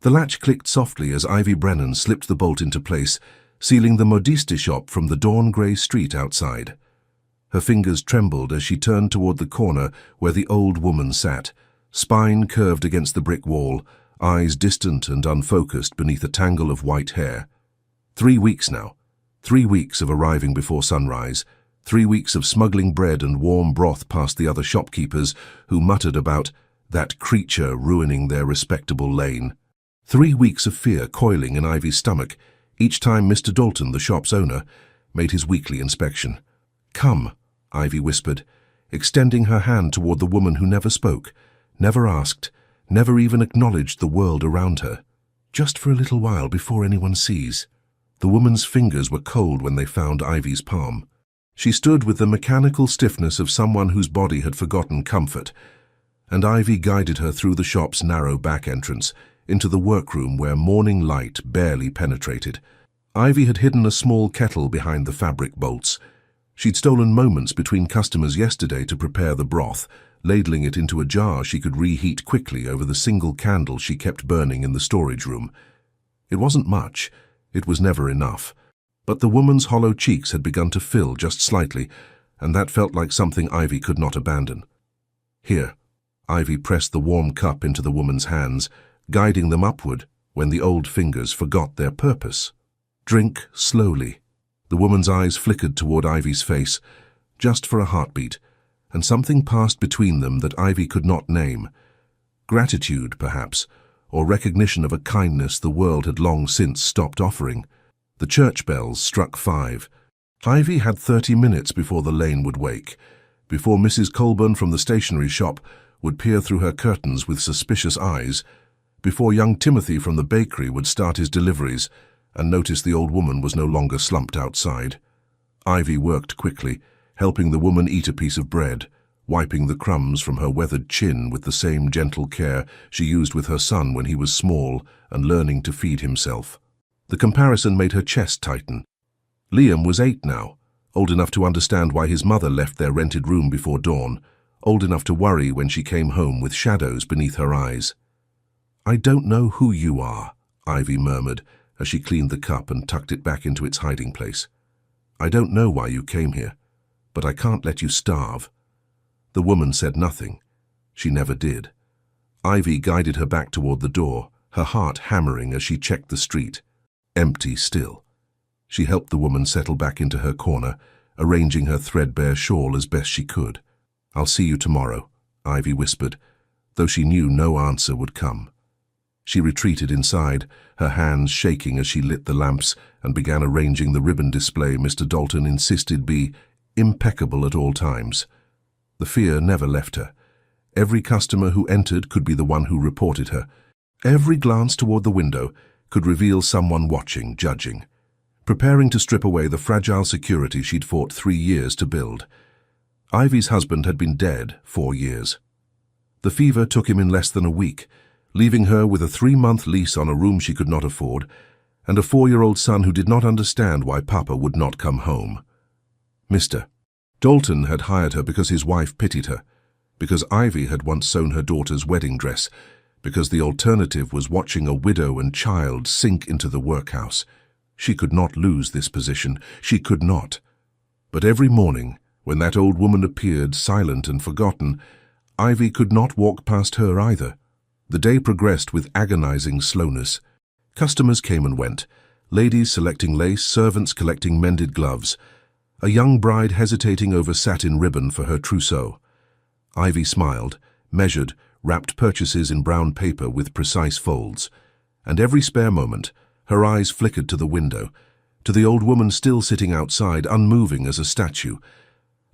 The latch clicked softly as Ivy Brennan slipped the bolt into place, sealing the modiste shop from the dawn-grey street outside. Her fingers trembled as she turned toward the corner where the old woman sat, spine curved against the brick wall, eyes distant and unfocused beneath a tangle of white hair. 3 weeks now. 3 weeks of arriving before sunrise. 3 weeks of smuggling bread and warm broth past the other shopkeepers who muttered about that creature ruining their respectable lane. 3 weeks of fear coiling in Ivy's stomach each time Mr. Dalton, the shop's owner, made his weekly inspection. "Come," Ivy whispered, extending her hand toward the woman who never spoke, never asked, never even acknowledged the world around her. "Just for a little while before anyone sees." The woman's fingers were cold when they found Ivy's palm. She stood with the mechanical stiffness of someone whose body had forgotten comfort, and Ivy guided her through the shop's narrow back entrance, into the workroom where morning light barely penetrated. Ivy had hidden a small kettle behind the fabric bolts. She'd stolen moments between customers yesterday to prepare the broth, ladling it into a jar she could reheat quickly over the single candle she kept burning in the storage room. It wasn't much. It was never enough. But the woman's hollow cheeks had begun to fill just slightly, and that felt like something Ivy could not abandon. "Here." Ivy pressed the warm cup into the woman's hands, guiding them upward when the old fingers forgot their purpose. "Drink slowly." The woman's eyes flickered toward Ivy's face, just for a heartbeat, and something passed between them that Ivy could not name. Gratitude, perhaps, or recognition of a kindness the world had long since stopped offering. The church bells struck 5. Ivy had 30 minutes before the lane would wake, before Mrs. Colburn from the stationery shop would peer through her curtains with suspicious eyes, before young Timothy from the bakery would start his deliveries and notice the old woman was no longer slumped outside. Ivy worked quickly, helping the woman eat a piece of bread, wiping the crumbs from her weathered chin with the same gentle care she used with her son when he was small and learning to feed himself. The comparison made her chest tighten. Liam was 8 now, old enough to understand why his mother left their rented room before dawn, old enough to worry when she came home with shadows beneath her eyes. "I don't know who you are," Ivy murmured as she cleaned the cup and tucked it back into its hiding place. "I don't know why you came here, but I can't let you starve." The woman said nothing. She never did. Ivy guided her back toward the door, her heart hammering as she checked the street. Empty still. She helped the woman settle back into her corner, arranging her threadbare shawl as best she could. "I'll see you tomorrow," Ivy whispered, though she knew no answer would come. She retreated inside, her hands shaking as she lit the lamps and began arranging the ribbon display Mr. Dalton insisted be impeccable at all times. The fear never left her. Every customer who entered could be the one who reported her. Every glance toward the window could reveal someone watching, judging, preparing to strip away the fragile security she'd fought 3 years to build. Ivy's husband had been dead 4 years. The fever took him in less than a week, leaving her with a 3-month lease on a room she could not afford, and a 4-year-old son who did not understand why Papa would not come home. Mr. Dalton had hired her because his wife pitied her, because Ivy had once sewn her daughter's wedding dress, because the alternative was watching a widow and child sink into the workhouse. She could not lose this position. She could not. But every morning, when that old woman appeared, silent and forgotten, Ivy could not walk past her either. The day progressed with agonizing slowness. Customers came and went, ladies selecting lace, servants collecting mended gloves, a young bride hesitating over satin ribbon for her trousseau. Ivy smiled, measured, wrapped purchases in brown paper with precise folds, and every spare moment, her eyes flickered to the window, to the old woman still sitting outside, unmoving as a statue.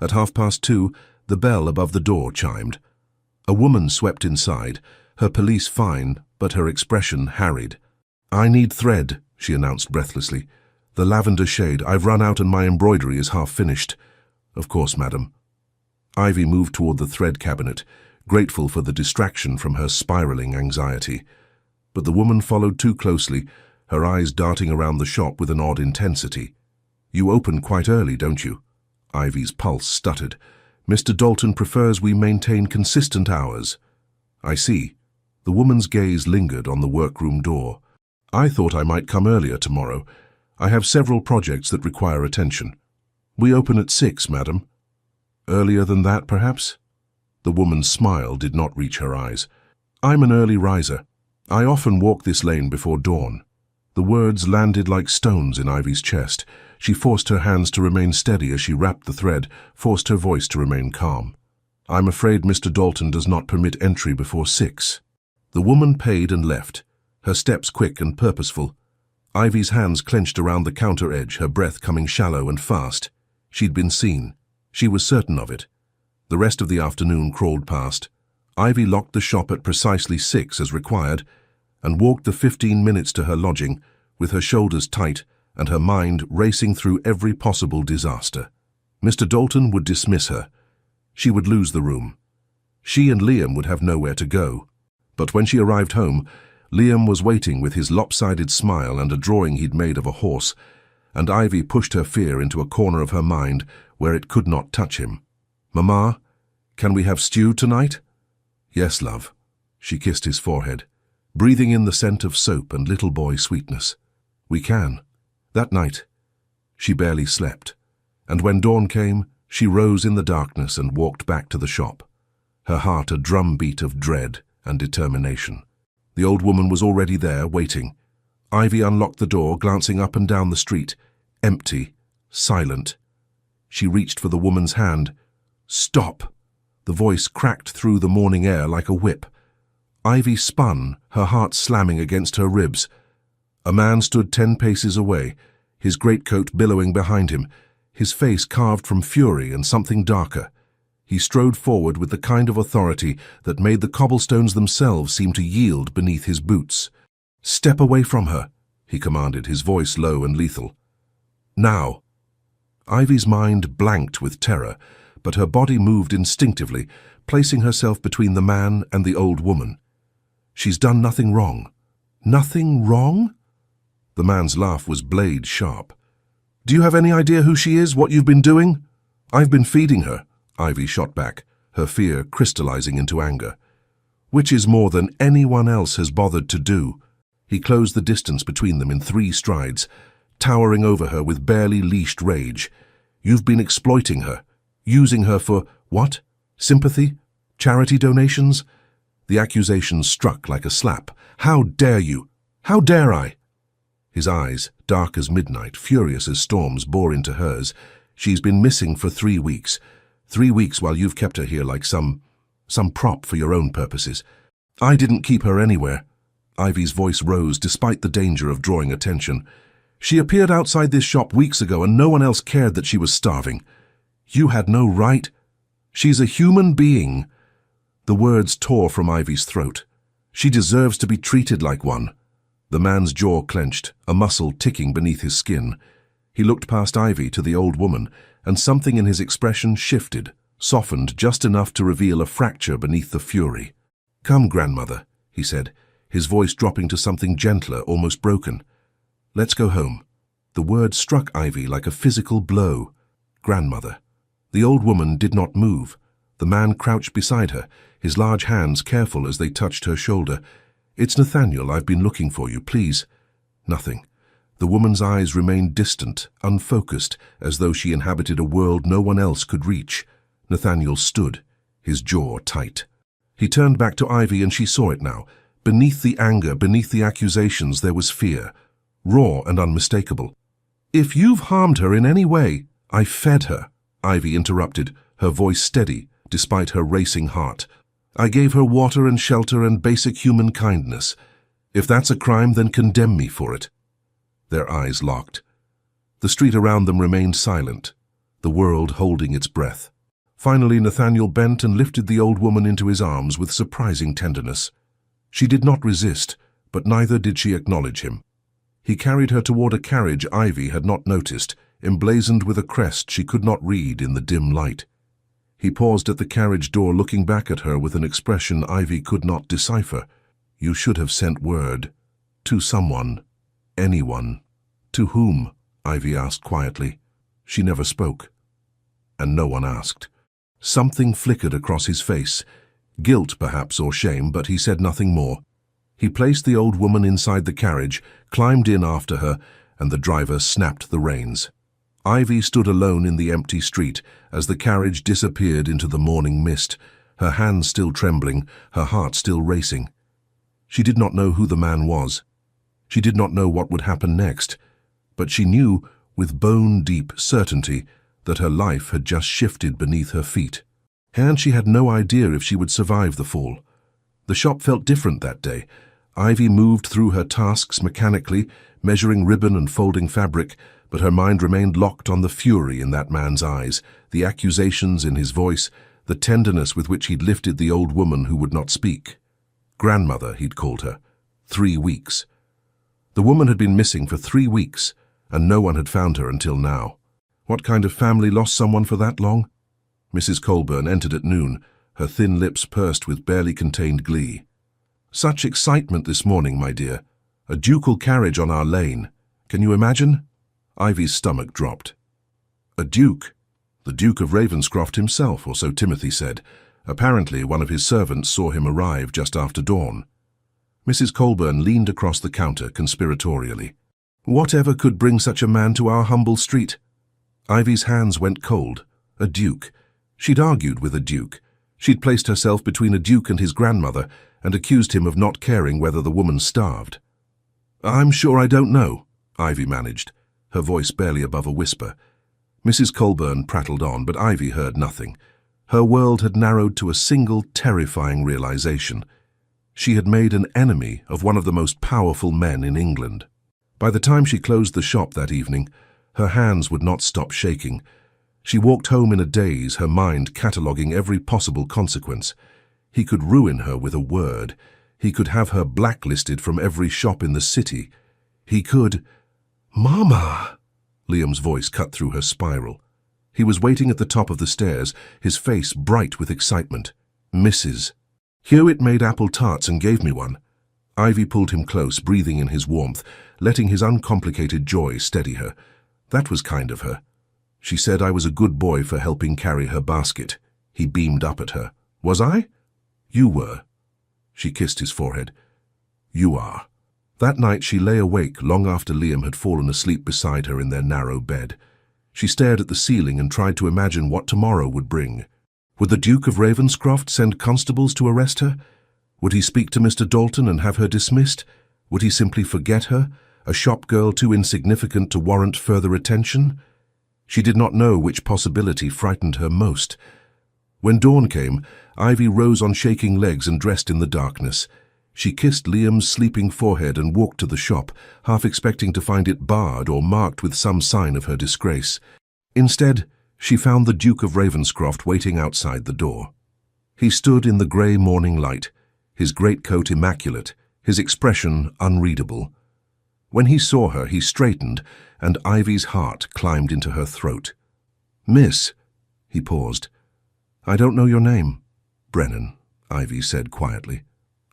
At 2:30, the bell above the door chimed. A woman swept inside, her police fine, but her expression harried. "I need thread," she announced breathlessly. "The lavender shade. I've run out and my embroidery is half finished." "Of course, madam." Ivy moved toward the thread cabinet, grateful for the distraction from her spiraling anxiety. But the woman followed too closely, her eyes darting around the shop with an odd intensity. "You open quite early, don't you?" Ivy's pulse stuttered. "Mr. Dalton prefers we maintain consistent hours." "I see." The woman's gaze lingered on the workroom door. "I thought I might come earlier tomorrow. I have several projects that require attention." "We open at 6, madam." "Earlier than that, perhaps?" The woman's smile did not reach her eyes. "I'm an early riser. I often walk this lane before dawn." The words landed like stones in Ivy's chest. She forced her hands to remain steady as she wrapped the thread, forced her voice to remain calm. "I'm afraid Mr. Dalton does not permit entry before 6. The woman paid and left, her steps quick and purposeful. Ivy's hands clenched around the counter edge, her breath coming shallow and fast. She'd been seen. She was certain of it. The rest of the afternoon crawled past. Ivy locked the shop at precisely 6 as required, and walked the 15 minutes to her lodging, with her shoulders tight and her mind racing through every possible disaster. Mr. Dalton would dismiss her. She would lose the room. She and Liam would have nowhere to go. But when she arrived home, Liam was waiting with his lopsided smile and a drawing he'd made of a horse, and Ivy pushed her fear into a corner of her mind where it could not touch him. "Mama, can we have stew tonight?" "Yes, love." She kissed his forehead, breathing in the scent of soap and little boy sweetness. "We can." That night, she barely slept, and when dawn came, she rose in the darkness and walked back to the shop, her heart a drumbeat of dread and determination. The old woman was already there, waiting. Ivy unlocked the door, glancing up and down the street. Empty, silent. She reached for the woman's hand. "Stop!" The voice cracked through the morning air like a whip. Ivy spun, her heart slamming against her ribs. A man stood 10 paces away, his greatcoat billowing behind him, his face carved from fury and something darker. He strode forward with the kind of authority that made the cobblestones themselves seem to yield beneath his boots. "Step away from her," he commanded, his voice low and lethal. "Now." Ivy's mind blanked with terror, but her body moved instinctively, placing herself between the man and the old woman. "She's done nothing wrong." "Nothing wrong?" The man's laugh was blade sharp. "Do you have any idea who she is, what you've been doing?" "I've been feeding her," Ivy shot back, her fear crystallizing into anger. "Which is more than anyone else has bothered to do." He closed the distance between them in 3 strides, towering over her with barely leashed rage. "You've been exploiting her, using her for, what? Sympathy? Charity donations?" The accusation struck like a slap. "How dare you? How dare I?" His eyes, dark as midnight, furious as storms, bore into hers. "She's been missing for 3 weeks. 3 weeks while you've kept her here like some prop for your own purposes. I didn't keep her anywhere." Ivy's voice rose despite the danger of drawing attention. "She appeared outside this shop weeks ago and no one else cared that she was starving. You had no right. She's a human being." The words tore from Ivy's throat. "She deserves to be treated like one." The man's jaw clenched, a muscle ticking beneath his skin. He looked past Ivy to the old woman, and something in his expression shifted, softened just enough to reveal a fracture beneath the fury. "Come, grandmother," he said, his voice dropping to something gentler, almost broken. "Let's go home." The word struck Ivy like a physical blow. Grandmother. The old woman did not move. The man crouched beside her, his large hands careful as they touched her shoulder. "It's Nathaniel. I've been looking for you. Please." Nothing. The woman's eyes remained distant, unfocused, as though she inhabited a world no one else could reach. Nathaniel stood, his jaw tight. He turned back to Ivy and she saw it now. Beneath the anger, beneath the accusations, there was fear, raw and unmistakable. "If you've harmed her in any way—" "I fed her," Ivy interrupted, her voice steady, despite her racing heart. "I gave her water and shelter and basic human kindness. If that's a crime, then condemn me for it." Their eyes locked. The street around them remained silent, the world holding its breath. Finally, Nathaniel bent and lifted the old woman into his arms with surprising tenderness. She did not resist, but neither did she acknowledge him. He carried her toward a carriage Ivy had not noticed, emblazoned with a crest she could not read in the dim light. He paused at the carriage door, looking back at her with an expression Ivy could not decipher. "You should have sent word. To someone. Anyone." "To whom?" Ivy asked quietly. She never spoke. And no one asked. Something flickered across his face. Guilt, perhaps, or shame, but he said nothing more. He placed the old woman inside the carriage, climbed in after her, and the driver snapped the reins. Ivy stood alone in the empty street as the carriage disappeared into the morning mist, her hands still trembling, her heart still racing. She did not know who the man was. She did not know what would happen next, but she knew with bone-deep certainty that her life had just shifted beneath her feet. And she had no idea if she would survive the fall. The shop felt different that day. Ivy moved through her tasks mechanically, measuring ribbon and folding fabric, but her mind remained locked on the fury in that man's eyes, the accusations in his voice, the tenderness with which he'd lifted the old woman who would not speak. Grandmother, he'd called her. 3 weeks. The woman had been missing for 3 weeks, and no one had found her until now. What kind of family lost someone for that long? Mrs. Colburn entered at noon, her thin lips pursed with barely contained glee. Such excitement this morning, my dear. A ducal carriage on our lane. Can you imagine? Ivy's stomach dropped. A duke? The Duke of Ravenscroft himself, or so Timothy said. Apparently, one of his servants saw him arrive just after dawn. Mrs. Colburn leaned across the counter conspiratorially. Whatever could bring such a man to our humble street? Ivy's hands went cold. A duke. She'd argued with a duke. She'd placed herself between a duke and his grandmother and accused him of not caring whether the woman starved. I'm sure I don't know, Ivy managed, her voice barely above a whisper. Mrs. Colburn prattled on, but Ivy heard nothing. Her world had narrowed to a single terrifying realization. She had made an enemy of one of the most powerful men in England. By the time she closed the shop that evening, her hands would not stop shaking. She walked home in a daze, her mind cataloguing every possible consequence. He could ruin her with a word. He could have her blacklisted from every shop in the city. He could... Mama! Liam's voice cut through her spiral. He was waiting at the top of the stairs, his face bright with excitement. Mrs. Hewitt made apple tarts and gave me one. Ivy pulled him close, breathing in his warmth, letting his uncomplicated joy steady her. That was kind of her. She said I was a good boy for helping carry her basket. He beamed up at her. Was I? You were. She kissed his forehead. You are. That night she lay awake long after Liam had fallen asleep beside her in their narrow bed. She stared at the ceiling and tried to imagine what tomorrow would bring. Would the Duke of Ravenscroft send constables to arrest her? Would he speak to Mr. Dalton and have her dismissed? Would he simply forget her, a shop girl too insignificant to warrant further attention? She did not know which possibility frightened her most. When dawn came, Ivy rose on shaking legs and dressed in the darkness. She kissed Liam's sleeping forehead and walked to the shop, half expecting to find it barred or marked with some sign of her disgrace. Instead, she found the Duke of Ravenscroft waiting outside the door. He stood in the grey morning light, his greatcoat immaculate, his expression unreadable. When he saw her, he straightened, and Ivy's heart climbed into her throat. Miss, he paused. I don't know your name. Brennan, Ivy said quietly.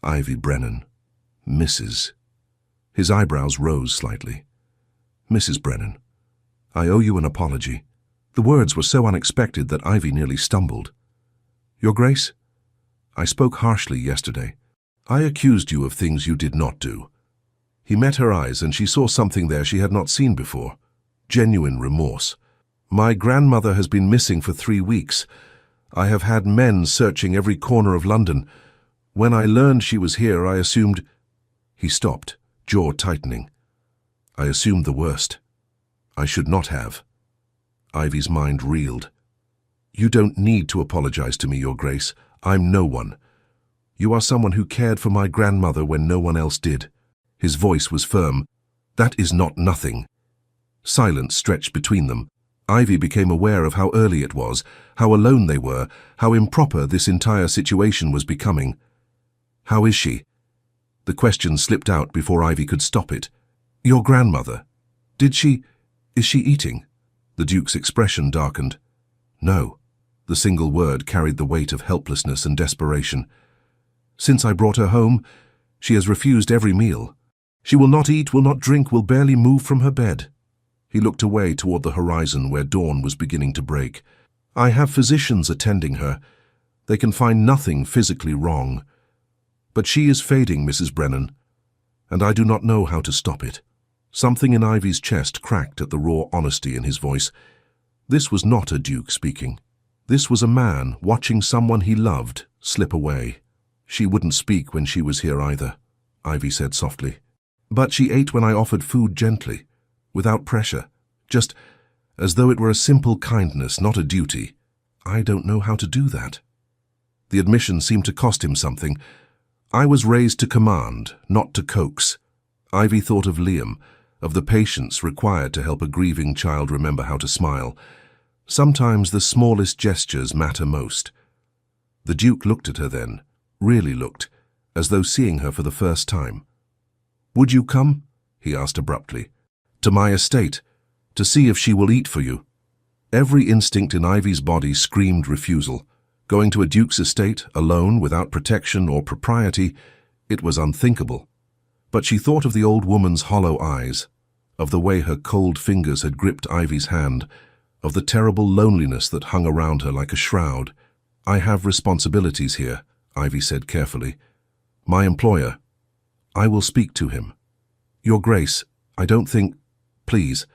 Ivy Brennan. Mrs. His eyebrows rose slightly. Mrs. Brennan, I owe you an apology. The words were so unexpected that Ivy nearly stumbled. Your Grace, I spoke harshly yesterday. I accused you of things you did not do. He met her eyes and she saw something there she had not seen before. Genuine remorse. My grandmother has been missing for 3 weeks. I have had men searching every corner of London. When I learned she was here, I assumed... He stopped, jaw tightening. I assumed the worst. I should not have. Ivy's mind reeled. You don't need to apologize to me, Your Grace. I'm no one. You are someone who cared for my grandmother when no one else did. His voice was firm. That is not nothing. Silence stretched between them. Ivy became aware of how early it was, how alone they were, how improper this entire situation was becoming. How is she? The question slipped out before Ivy could stop it. Your grandmother. Is she eating? The Duke's expression darkened. No. The single word carried the weight of helplessness and desperation. Since I brought her home, she has refused every meal. She will not eat, will not drink, will barely move from her bed. He looked away toward the horizon where dawn was beginning to break. I have physicians attending her. They can find nothing physically wrong. But she is fading, Mrs. Brennan, and I do not know how to stop it. Something in Ivy's chest cracked at the raw honesty in his voice. This was not a duke speaking. This was a man watching someone he loved slip away. She wouldn't speak when she was here either, Ivy said softly. But she ate when I offered food gently, without pressure, just as though it were a simple kindness, not a duty. I don't know how to do that. The admission seemed to cost him something. I was raised to command, not to coax. Ivy thought of Liam, of the patience required to help a grieving child remember how to smile. Sometimes the smallest gestures matter most. The Duke looked at her then, really looked, as though seeing her for the first time. "Would you come?" he asked abruptly. "To my estate, to see if she will eat for you." Every instinct in Ivy's body screamed refusal. Going to a duke's estate, alone, without protection or propriety, it was unthinkable. But she thought of the old woman's hollow eyes, of the way her cold fingers had gripped Ivy's hand, of the terrible loneliness that hung around her like a shroud. "I have responsibilities here," Ivy said carefully. "My employer. I will speak to him. Your Grace, I don't think... Please."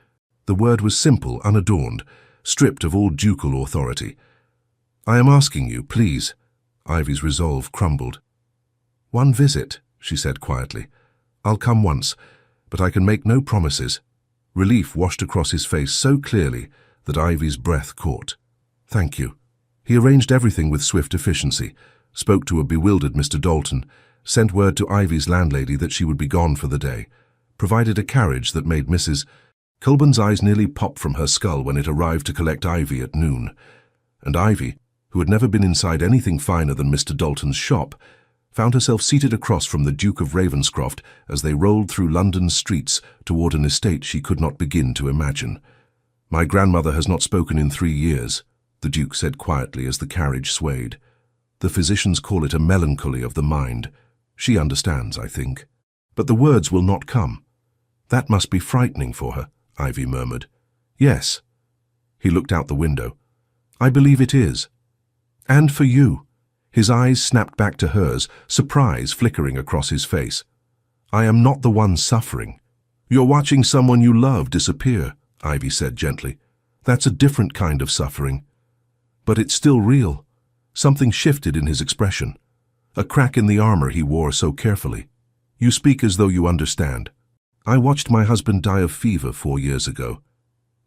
The word was simple, unadorned, stripped of all ducal authority. "I am asking you, please." Ivy's resolve crumbled. "One visit," she said quietly. "I'll come once, but I can make no promises." Relief washed across his face so clearly that Ivy's breath caught. "Thank you." He arranged everything with swift efficiency, spoke to a bewildered Mr. Dalton, sent word to Ivy's landlady that she would be gone for the day, provided a carriage that made Mrs. Colburn's eyes nearly pop from her skull when it arrived to collect Ivy at noon. And Ivy, who had never been inside anything finer than Mr. Dalton's shop, found herself seated across from the Duke of Ravenscroft as they rolled through London's streets toward an estate she could not begin to imagine. "My grandmother has not spoken in 3 years," the Duke said quietly as the carriage swayed. "The physicians call it a melancholy of the mind. She understands, I think. But the words will not come." "That must be frightening for her," Ivy murmured. "Yes." He looked out the window. "I believe it is. And for you." His eyes snapped back to hers, surprise flickering across his face. "I am not the one suffering." "You're watching someone you love disappear," Ivy said gently. "That's a different kind of suffering. But it's still real." Something shifted in his expression. A crack in the armor he wore so carefully. "You speak as though you understand." "I watched my husband die of fever 4 years ago."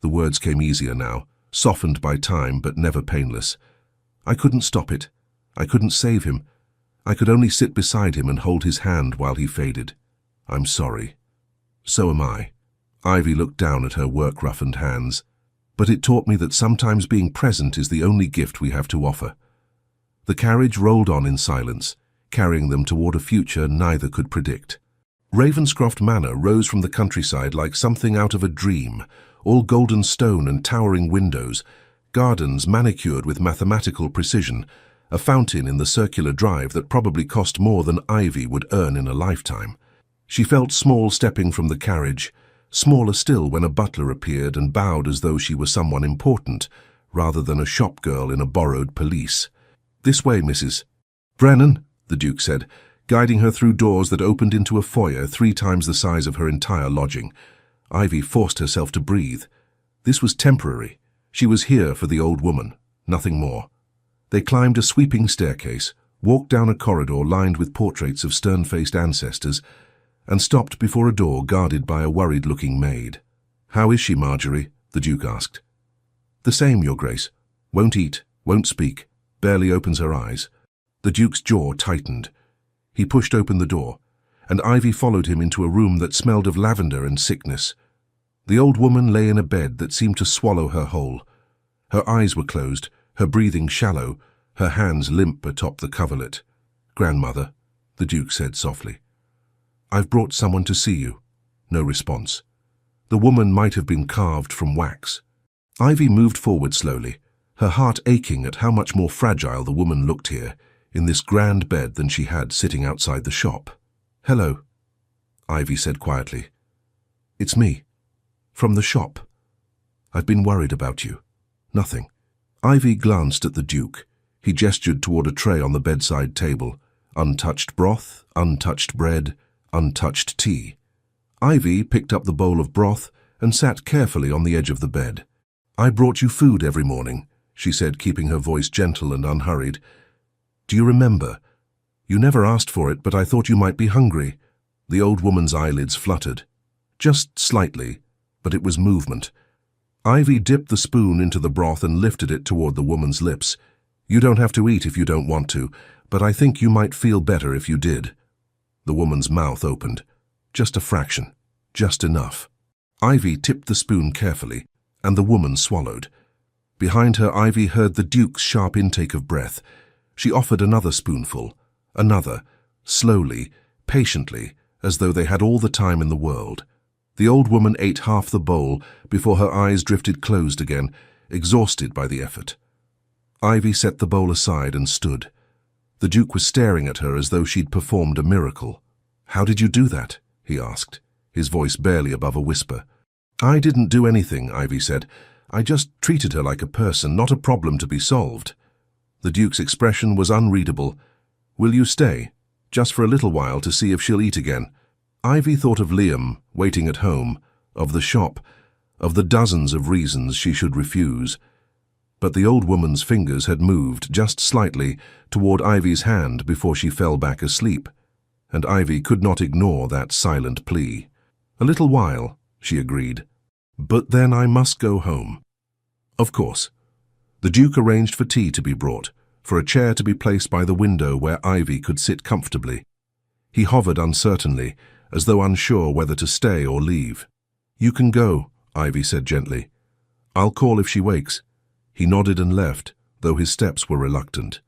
The words came easier now, softened by time but never painless. "I couldn't stop it. I couldn't save him. I could only sit beside him and hold his hand while he faded. I'm sorry." "So am I." Ivy looked down at her work-roughened hands. "But it taught me that sometimes being present is the only gift we have to offer." The carriage rolled on in silence, carrying them toward a future neither could predict. Ravenscroft Manor rose from the countryside like something out of a dream, all golden stone and towering windows, gardens manicured with mathematical precision, a fountain in the circular drive that probably cost more than Ivy would earn in a lifetime. She felt small stepping from the carriage, smaller still when a butler appeared and bowed as though she were someone important, rather than a shop girl in a borrowed pelisse. "This way, Mrs. Brennan," the Duke said, guiding her through doors that opened into a foyer 3 times the size of her entire lodging. Ivy forced herself to breathe. This was temporary. She was here for the old woman, nothing more. They climbed a sweeping staircase, walked down a corridor lined with portraits of stern-faced ancestors, and stopped before a door guarded by a worried-looking maid. "How is she, Marjorie?" the Duke asked. "The same, Your Grace. Won't eat, won't speak, barely opens her eyes." The Duke's jaw tightened. He pushed open the door, and Ivy followed him into a room that smelled of lavender and sickness. The old woman lay in a bed that seemed to swallow her whole. Her eyes were closed, her breathing shallow, her hands limp atop the coverlet. "Grandmother," the Duke said softly. "I've brought someone to see you." No response. The woman might have been carved from wax. Ivy moved forward slowly, her heart aching at how much more fragile the woman looked here, in this grand bed than she had sitting outside the shop. "Hello," Ivy said quietly. "It's me. From the shop. I've been worried about you." "Nothing." Ivy glanced at the Duke. He gestured toward a tray on the bedside table. Untouched broth, untouched bread, untouched tea. Ivy picked up the bowl of broth and sat carefully on the edge of the bed. "I brought you food every morning," she said, keeping her voice gentle and unhurried. "Do you remember? You never asked for it, but I thought you might be hungry." The old woman's eyelids fluttered. Just slightly, but it was movement. Ivy dipped the spoon into the broth and lifted it toward the woman's lips. "You don't have to eat if you don't want to, but I think you might feel better if you did." The woman's mouth opened. Just a fraction. Just enough. Ivy tipped the spoon carefully, and the woman swallowed. Behind her, Ivy heard the Duke's sharp intake of breath. She offered another spoonful. Another. Slowly, patiently, as though they had all the time in the world. The old woman ate half the bowl before her eyes drifted closed again, exhausted by the effort. Ivy set the bowl aside and stood. The Duke was staring at her as though she'd performed a miracle. "How did you do that?" he asked, his voice barely above a whisper. "I didn't do anything," Ivy said. "I just treated her like a person, not a problem to be solved." The Duke's expression was unreadable. "Will you stay? Just for a little while to see if she'll eat again?" Ivy thought of Liam, waiting at home, of the shop, of the dozens of reasons she should refuse. But the old woman's fingers had moved just slightly toward Ivy's hand before she fell back asleep, and Ivy could not ignore that silent plea. "A little while," she agreed. "But then I must go home." Of course. The Duke arranged for tea to be brought, for a chair to be placed by the window where Ivy could sit comfortably. He hovered uncertainly, as though unsure whether to stay or leave. "You can go," Ivy said gently. "I'll call if she wakes." He nodded and left, though his steps were reluctant.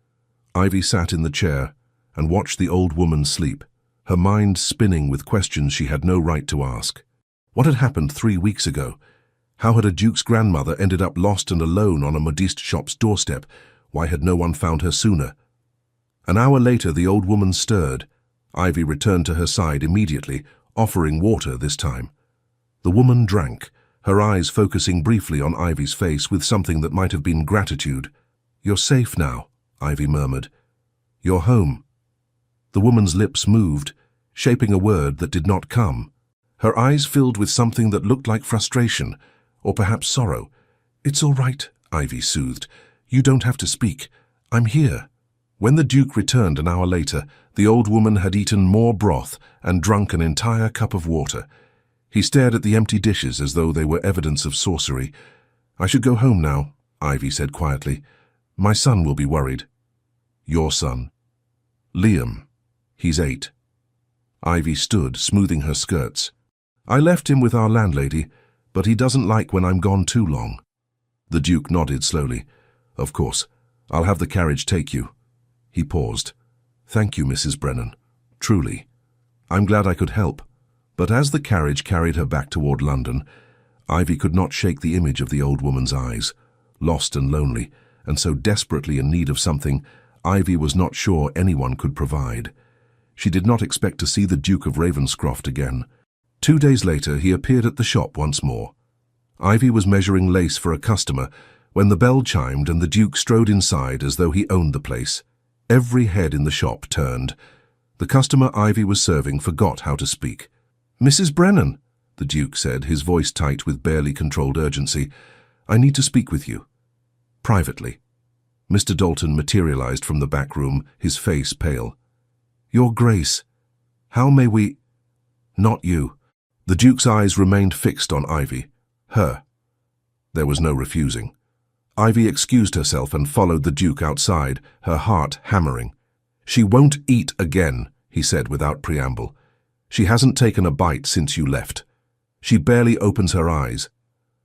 Ivy sat in the chair and watched the old woman sleep, her mind spinning with questions she had no right to ask. What had happened 3 weeks ago? How had a Duke's grandmother ended up lost and alone on a modiste shop's doorstep? Why had no one found her sooner? An hour later, the old woman stirred. Ivy returned to her side immediately, offering water this time. The woman drank, her eyes focusing briefly on Ivy's face with something that might have been gratitude. "You're safe now," Ivy murmured. "You're home." The woman's lips moved, shaping a word that did not come. Her eyes filled with something that looked like frustration, or perhaps sorrow. "It's all right," Ivy soothed. "You don't have to speak. I'm here." When the Duke returned an hour later, the old woman had eaten more broth and drunk an entire cup of water. He stared at the empty dishes as though they were evidence of sorcery. "I should go home now," Ivy said quietly. "My son will be worried." "Your son?" "Liam. He's 8. Ivy stood, smoothing her skirts. "I left him with our landlady, but he doesn't like when I'm gone too long." The Duke nodded slowly. "Of course. I'll have the carriage take you." He paused. "Thank you, Mrs. Brennan. Truly. I'm glad I could help." But as the carriage carried her back toward London, Ivy could not shake the image of the old woman's eyes, lost and lonely, and so desperately in need of something Ivy was not sure anyone could provide. She did not expect to see the Duke of Ravenscroft again. 2 days later, he appeared at the shop once more. Ivy was measuring lace for a customer when the bell chimed and the Duke strode inside as though he owned the place. Every head in the shop turned. The customer Ivy was serving forgot how to speak. "Mrs. Brennan," the Duke said, his voice tight with barely controlled urgency, "I need to speak with you. Privately." Mr. Dalton materialized from the back room, his face pale. "Your Grace, how may we—" "Not you." The Duke's eyes remained fixed on Ivy. Her. There was no refusing. Ivy excused herself and followed the Duke outside, her heart hammering. "She won't eat again," he said without preamble. "She hasn't taken a bite since you left. She barely opens her eyes.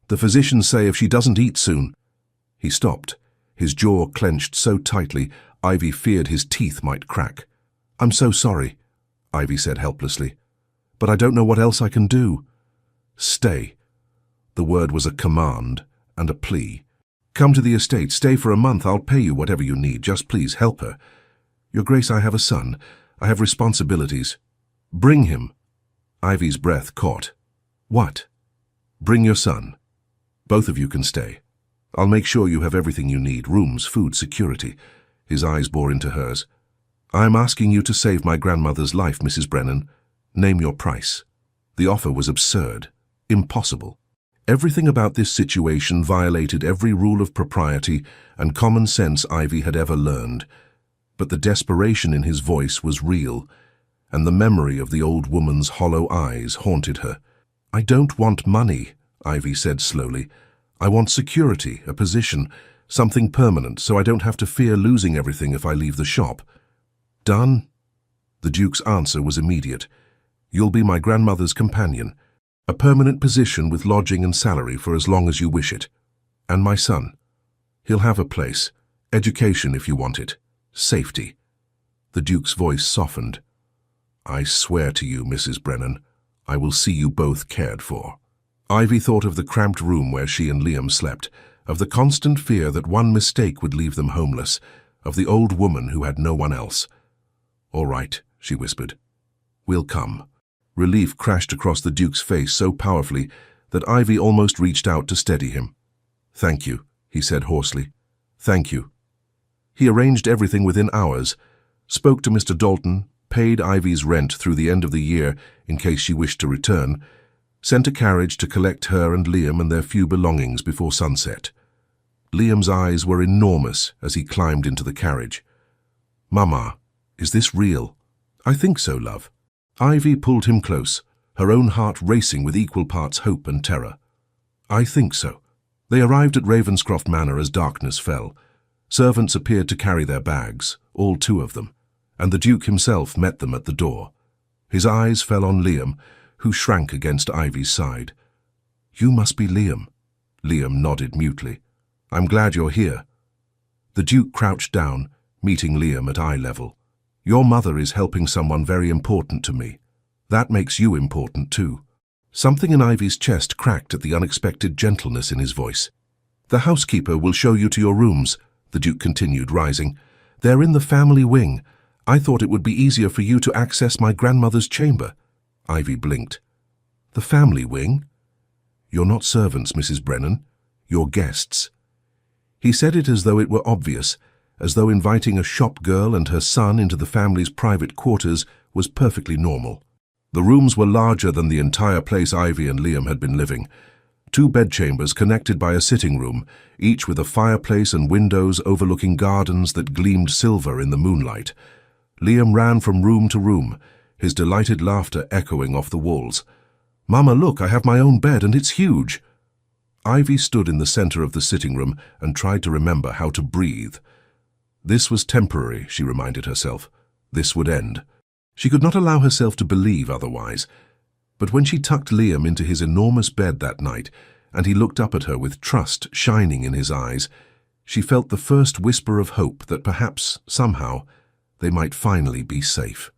The physicians say if she doesn't eat soon—" He stopped, his jaw clenched so tightly Ivy feared his teeth might crack. "I'm so sorry," Ivy said helplessly, "but I don't know what else I can do." "Stay." The word was a command and a plea. "Come to the estate, stay for a month, I'll pay you whatever you need, just please help her. Your Grace, I have a son. I have responsibilities." "Bring him." Ivy's breath caught. "What?" "Bring your son. Both of you can stay. I'll make sure you have everything you need, rooms, food, security. His eyes bore into hers. "I am asking you to save my grandmother's life, Mrs. Brennan. Name your price." The offer was absurd, impossible. Everything about this situation violated every rule of propriety and common sense Ivy had ever learned. But the desperation in his voice was real, and the memory of the old woman's hollow eyes haunted her. "I don't want money," Ivy said slowly. "I want security, a position, something permanent, so I don't have to fear losing everything if I leave the shop." "Done?" The Duke's answer was immediate. "You'll be my grandmother's companion. A permanent position with lodging and salary for as long as you wish it. And my son. He'll have a place, education if you want it, safety." The Duke's voice softened. "I swear to you, Mrs. Brennan, I will see you both cared for." Ivy thought of the cramped room where she and Liam slept, of the constant fear that one mistake would leave them homeless, of the old woman who had no one else. "All right," she whispered. "We'll come." Relief crashed across the Duke's face so powerfully that Ivy almost reached out to steady him. "Thank you," he said hoarsely. "Thank you." He arranged everything within hours, spoke to Mr. Dalton, paid Ivy's rent through the end of the year in case she wished to return, sent a carriage to collect her and Liam and their few belongings before sunset. Liam's eyes were enormous as he climbed into the carriage. "Mama, is this real?" "I think so, love." Ivy pulled him close, her own heart racing with equal parts hope and terror. "I think so." They arrived at Ravenscroft Manor as darkness fell. Servants appeared to carry their bags, all 2 of them, and the Duke himself met them at the door. His eyes fell on Liam, who shrank against Ivy's side. "You must be Liam." Liam nodded mutely. "I'm glad you're here." The Duke crouched down, meeting Liam at eye level. "Your mother is helping someone very important to me. That makes you important too." Something in Ivy's chest cracked at the unexpected gentleness in his voice. "The housekeeper will show you to your rooms," the Duke continued, rising. "They're in the family wing. I thought it would be easier for you to access my grandmother's chamber." Ivy blinked. "The family wing?" "You're not servants, Mrs. Brennan. You're guests." He said it as though it were obvious, as though inviting a shop girl and her son into the family's private quarters was perfectly normal. The rooms were larger than the entire place Ivy and Liam had been living. 2 bedchambers connected by a sitting room, each with a fireplace and windows overlooking gardens that gleamed silver in the moonlight. Liam ran from room to room, his delighted laughter echoing off the walls. "Mama, look, I have my own bed and it's huge." Ivy stood in the center of the sitting room and tried to remember how to breathe. This was temporary, she reminded herself. This would end. She could not allow herself to believe otherwise. But when she tucked Liam into his enormous bed that night, and he looked up at her with trust shining in his eyes, she felt the first whisper of hope that perhaps, somehow, they might finally be safe.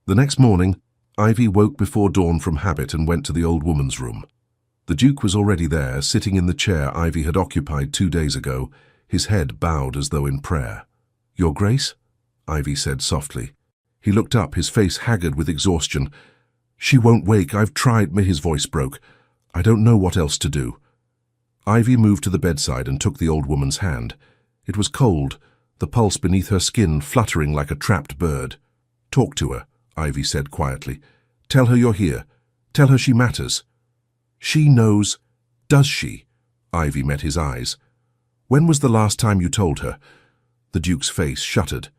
The next morning, Ivy woke before dawn from habit and went to the old woman's room. The Duke was already there, sitting in the chair Ivy had occupied 2 days ago, his head bowed as though in prayer. "Your Grace?" Ivy said softly. He looked up, his face haggard with exhaustion. "She won't wake. I've tried," his voice broke. "I don't know what else to do." Ivy moved to the bedside and took the old woman's hand. It was cold, the pulse beneath her skin fluttering like a trapped bird. "Talk to her," Ivy said quietly. "Tell her you're here. Tell her she matters." "She knows." "Does she?" Ivy met his eyes. "When was the last time you told her?" The Duke's face shuttered.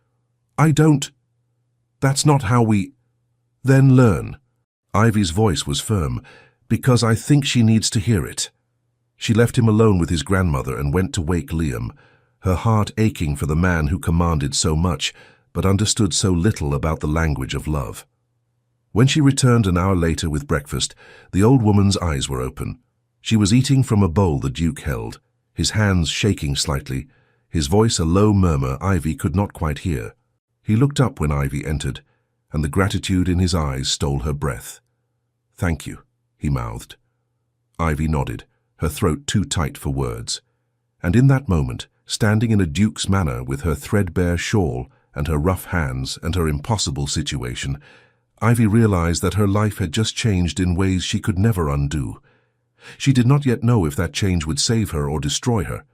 "I don't. That's not how we—" "Then learn." Ivy's voice was firm. "Because I think she needs to hear it." She left him alone with his grandmother and went to wake Liam, her heart aching for the man who commanded so much, but understood so little about the language of love. When she returned an hour later with breakfast, the old woman's eyes were open. She was eating from a bowl the Duke held, his hands shaking slightly, his voice a low murmur Ivy could not quite hear. He looked up when Ivy entered, and the gratitude in his eyes stole her breath. "Thank you," he mouthed. Ivy nodded, her throat too tight for words. And in that moment, standing in a Duke's manor with her threadbare shawl and her rough hands and her impossible situation, Ivy realized that her life had just changed in ways she could never undo. She did not yet know if that change would save her or destroy her,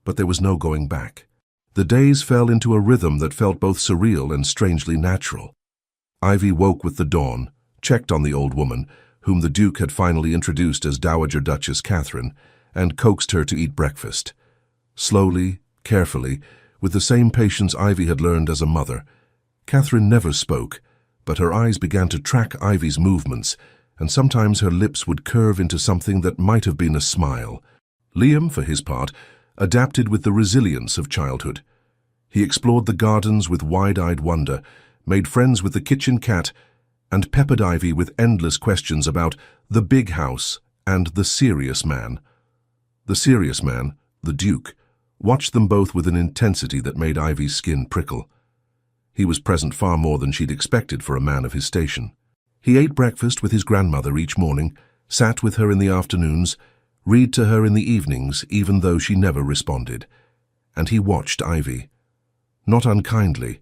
but there was no going back. The days fell into a rhythm that felt both surreal and strangely natural. Ivy woke with the dawn, checked on the old woman, whom the Duke had finally introduced as Dowager Duchess Catherine, and coaxed her to eat breakfast. Slowly, carefully, with the same patience Ivy had learned as a mother. Catherine never spoke, but her eyes began to track Ivy's movements, and sometimes her lips would curve into something that might have been a smile. Liam, for his part, adapted with the resilience of childhood. He explored the gardens with wide-eyed wonder, made friends with the kitchen cat, and peppered Ivy with endless questions about the big house and the serious man. The serious man, the Duke, watched them both with an intensity that made Ivy's skin prickle. He was present far more than she'd expected for a man of his station. He ate breakfast with his grandmother each morning, sat with her in the afternoons, read to her in the evenings, even though she never responded. And he watched Ivy. Not unkindly,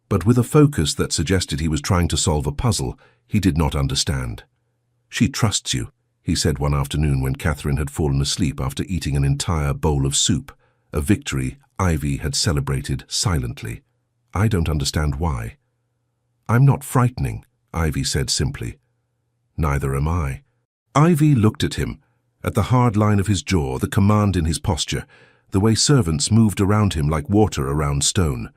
but with a focus that suggested he was trying to solve a puzzle he did not understand. "She trusts you," he said one afternoon when Catherine had fallen asleep after eating an entire bowl of soup, a victory Ivy had celebrated silently. "I don't understand why." "I'm not frightening," Ivy said simply. "Neither am I." Ivy looked at him, at the hard line of his jaw, the command in his posture, the way servants moved around him like water around stone.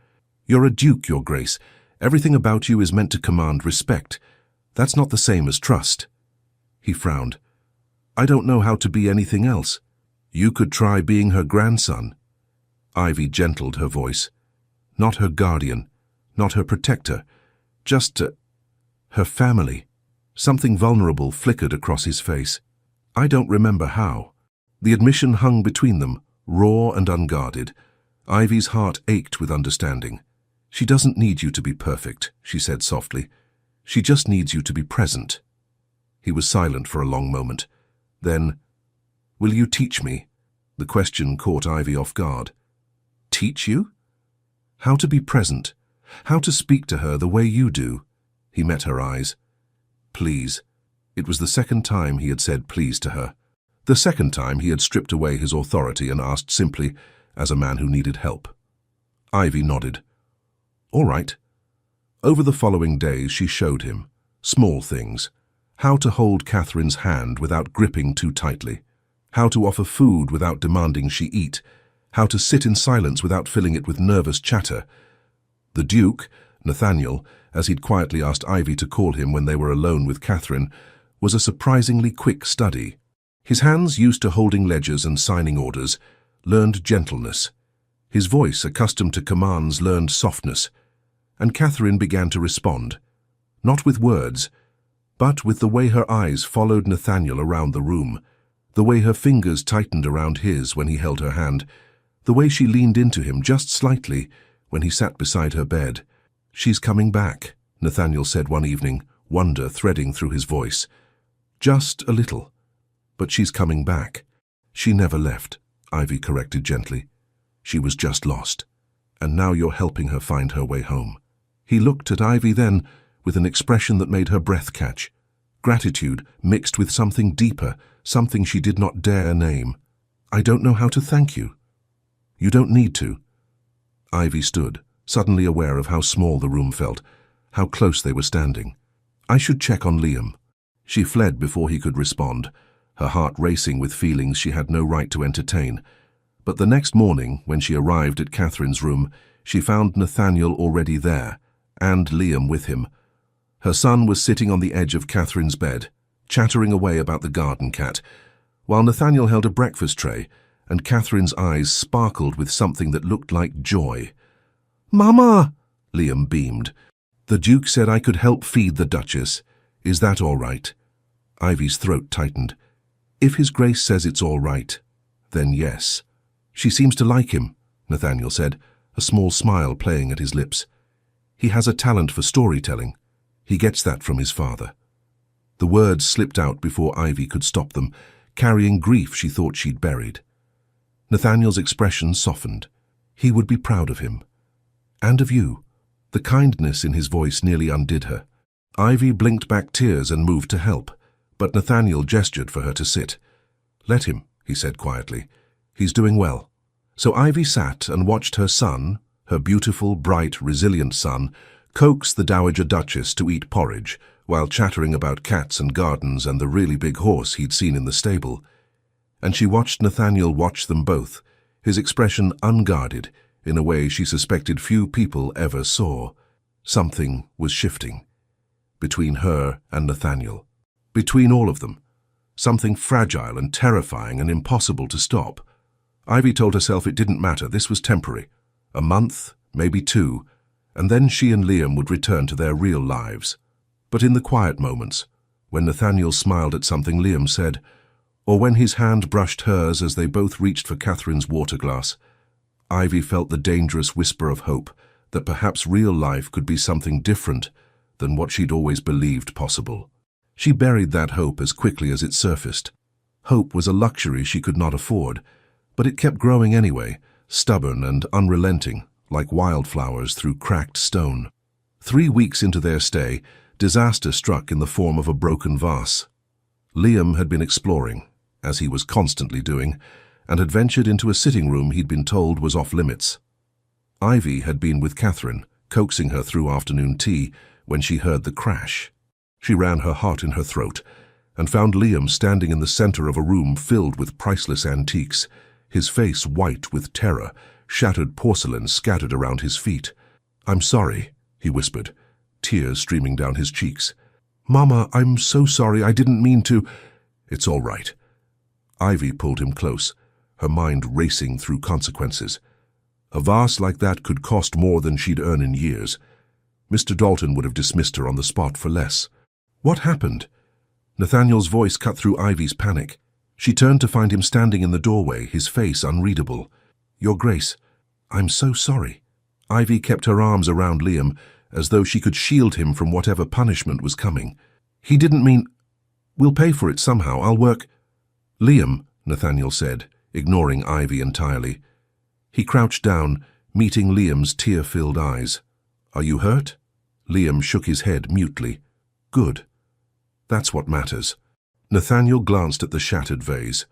"You're a duke, Your Grace. Everything about you is meant to command respect. That's not the same as trust." He frowned. "I don't know how to be anything else. You could try being her grandson." Ivy gentled her voice. "Not her guardian, not her protector, just her family." Something vulnerable flickered across his face. "I don't remember how." The admission hung between them, raw and unguarded. Ivy's heart ached with understanding. "She doesn't need you to be perfect," she said softly. "She just needs you to be present." He was silent for a long moment. Then, "Will you teach me?" The question caught Ivy off guard. "Teach you?" "How to be present, how to speak to her the way you do." He met her eyes. "Please." It was the second time he had said please to her. The second time he had stripped away his authority and asked simply, as a man who needed help. Ivy nodded. "All right." Over the following days she showed him, small things, how to hold Catherine's hand without gripping too tightly, how to offer food without demanding she eat, how to sit in silence without filling it with nervous chatter. The Duke, Nathaniel, as he'd quietly asked Ivy to call him when they were alone with Catherine, was a surprisingly quick study. His hands, used to holding ledgers and signing orders, learned gentleness. His voice, accustomed to commands, learned softness. And Catherine began to respond, not with words, but with the way her eyes followed Nathaniel around the room, the way her fingers tightened around his when he held her hand, the way she leaned into him just slightly when he sat beside her bed. "She's coming back," Nathaniel said one evening, wonder threading through his voice. "Just a little. But she's coming back." "She never left," Ivy corrected gently. "She was just lost. And now you're helping her find her way home." He looked at Ivy then with an expression that made her breath catch. Gratitude mixed with something deeper, something she did not dare name. "I don't know how to thank you." "You don't need to." Ivy stood, suddenly aware of how small the room felt, how close they were standing. "I should check on Liam." She fled before he could respond, her heart racing with feelings she had no right to entertain. But the next morning, when she arrived at Catherine's room, she found Nathaniel already there, and Liam with him. Her son was sitting on the edge of Catherine's bed, chattering away about the garden cat, while Nathaniel held a breakfast tray, and Catherine's eyes sparkled with something that looked like joy. "Mama!" Liam beamed. "The Duke said I could help feed the Duchess. Is that all right?" Ivy's throat tightened. "If His Grace says it's all right, then yes." "She seems to like him," Nathaniel said, a small smile playing at his lips. "He has a talent for storytelling. He gets that from his father." The words slipped out before Ivy could stop them, carrying grief she thought she'd buried. Nathaniel's expression softened. He would be proud of him. "And of you." The kindness in his voice nearly undid her. Ivy blinked back tears and moved to help, but Nathaniel gestured for her to sit. "Let him," he said quietly. "He's doing well. So Ivy sat and watched her son, her beautiful, bright, resilient son, coax the Dowager Duchess to eat porridge, while chattering about cats and gardens and the really big horse he'd seen in the stable. And she watched Nathaniel watch them both, his expression unguarded, in a way she suspected few people ever saw. Something was shifting. Between her and Nathaniel. Between all of them. Something fragile and terrifying and impossible to stop. Ivy told herself it didn't matter, this was temporary. A month, maybe 2, and then she and Liam would return to their real lives. But in the quiet moments, when Nathaniel smiled at something Liam said, or when his hand brushed hers as they both reached for Catherine's water glass, Ivy felt the dangerous whisper of hope that perhaps real life could be something different than what she'd always believed possible. She buried that hope as quickly as it surfaced. Hope was a luxury she could not afford, but it kept growing anyway, stubborn and unrelenting, like wildflowers through cracked stone. 3 weeks into their stay, disaster struck in the form of a broken vase. Liam had been exploring, as he was constantly doing, and had ventured into a sitting room he'd been told was off-limits. Ivy had been with Catherine, coaxing her through afternoon tea, when she heard the crash. She ran her heart in her throat, and found Liam standing in the center of a room filled with priceless antiques, his face white with terror, shattered porcelain scattered around his feet. "I'm sorry," he whispered, tears streaming down his cheeks. "Mama, I'm so sorry, I didn't mean to—" "It's all right." Ivy pulled him close, her mind racing through consequences. A vase like that could cost more than she'd earn in years. Mr. Dalton would have dismissed her on the spot for less. "What happened?" Nathaniel's voice cut through Ivy's panic. She turned to find him standing in the doorway, his face unreadable. "Your Grace, I'm so sorry." Ivy kept her arms around Liam, as though she could shield him from whatever punishment was coming. "He didn't mean—" "We'll pay for it somehow, I'll work—" "Liam," Nathaniel said, ignoring Ivy entirely. He crouched down, meeting Liam's tear-filled eyes. "Are you hurt?" Liam shook his head mutely. "Good. That's what matters." Nathaniel glanced at the shattered vase.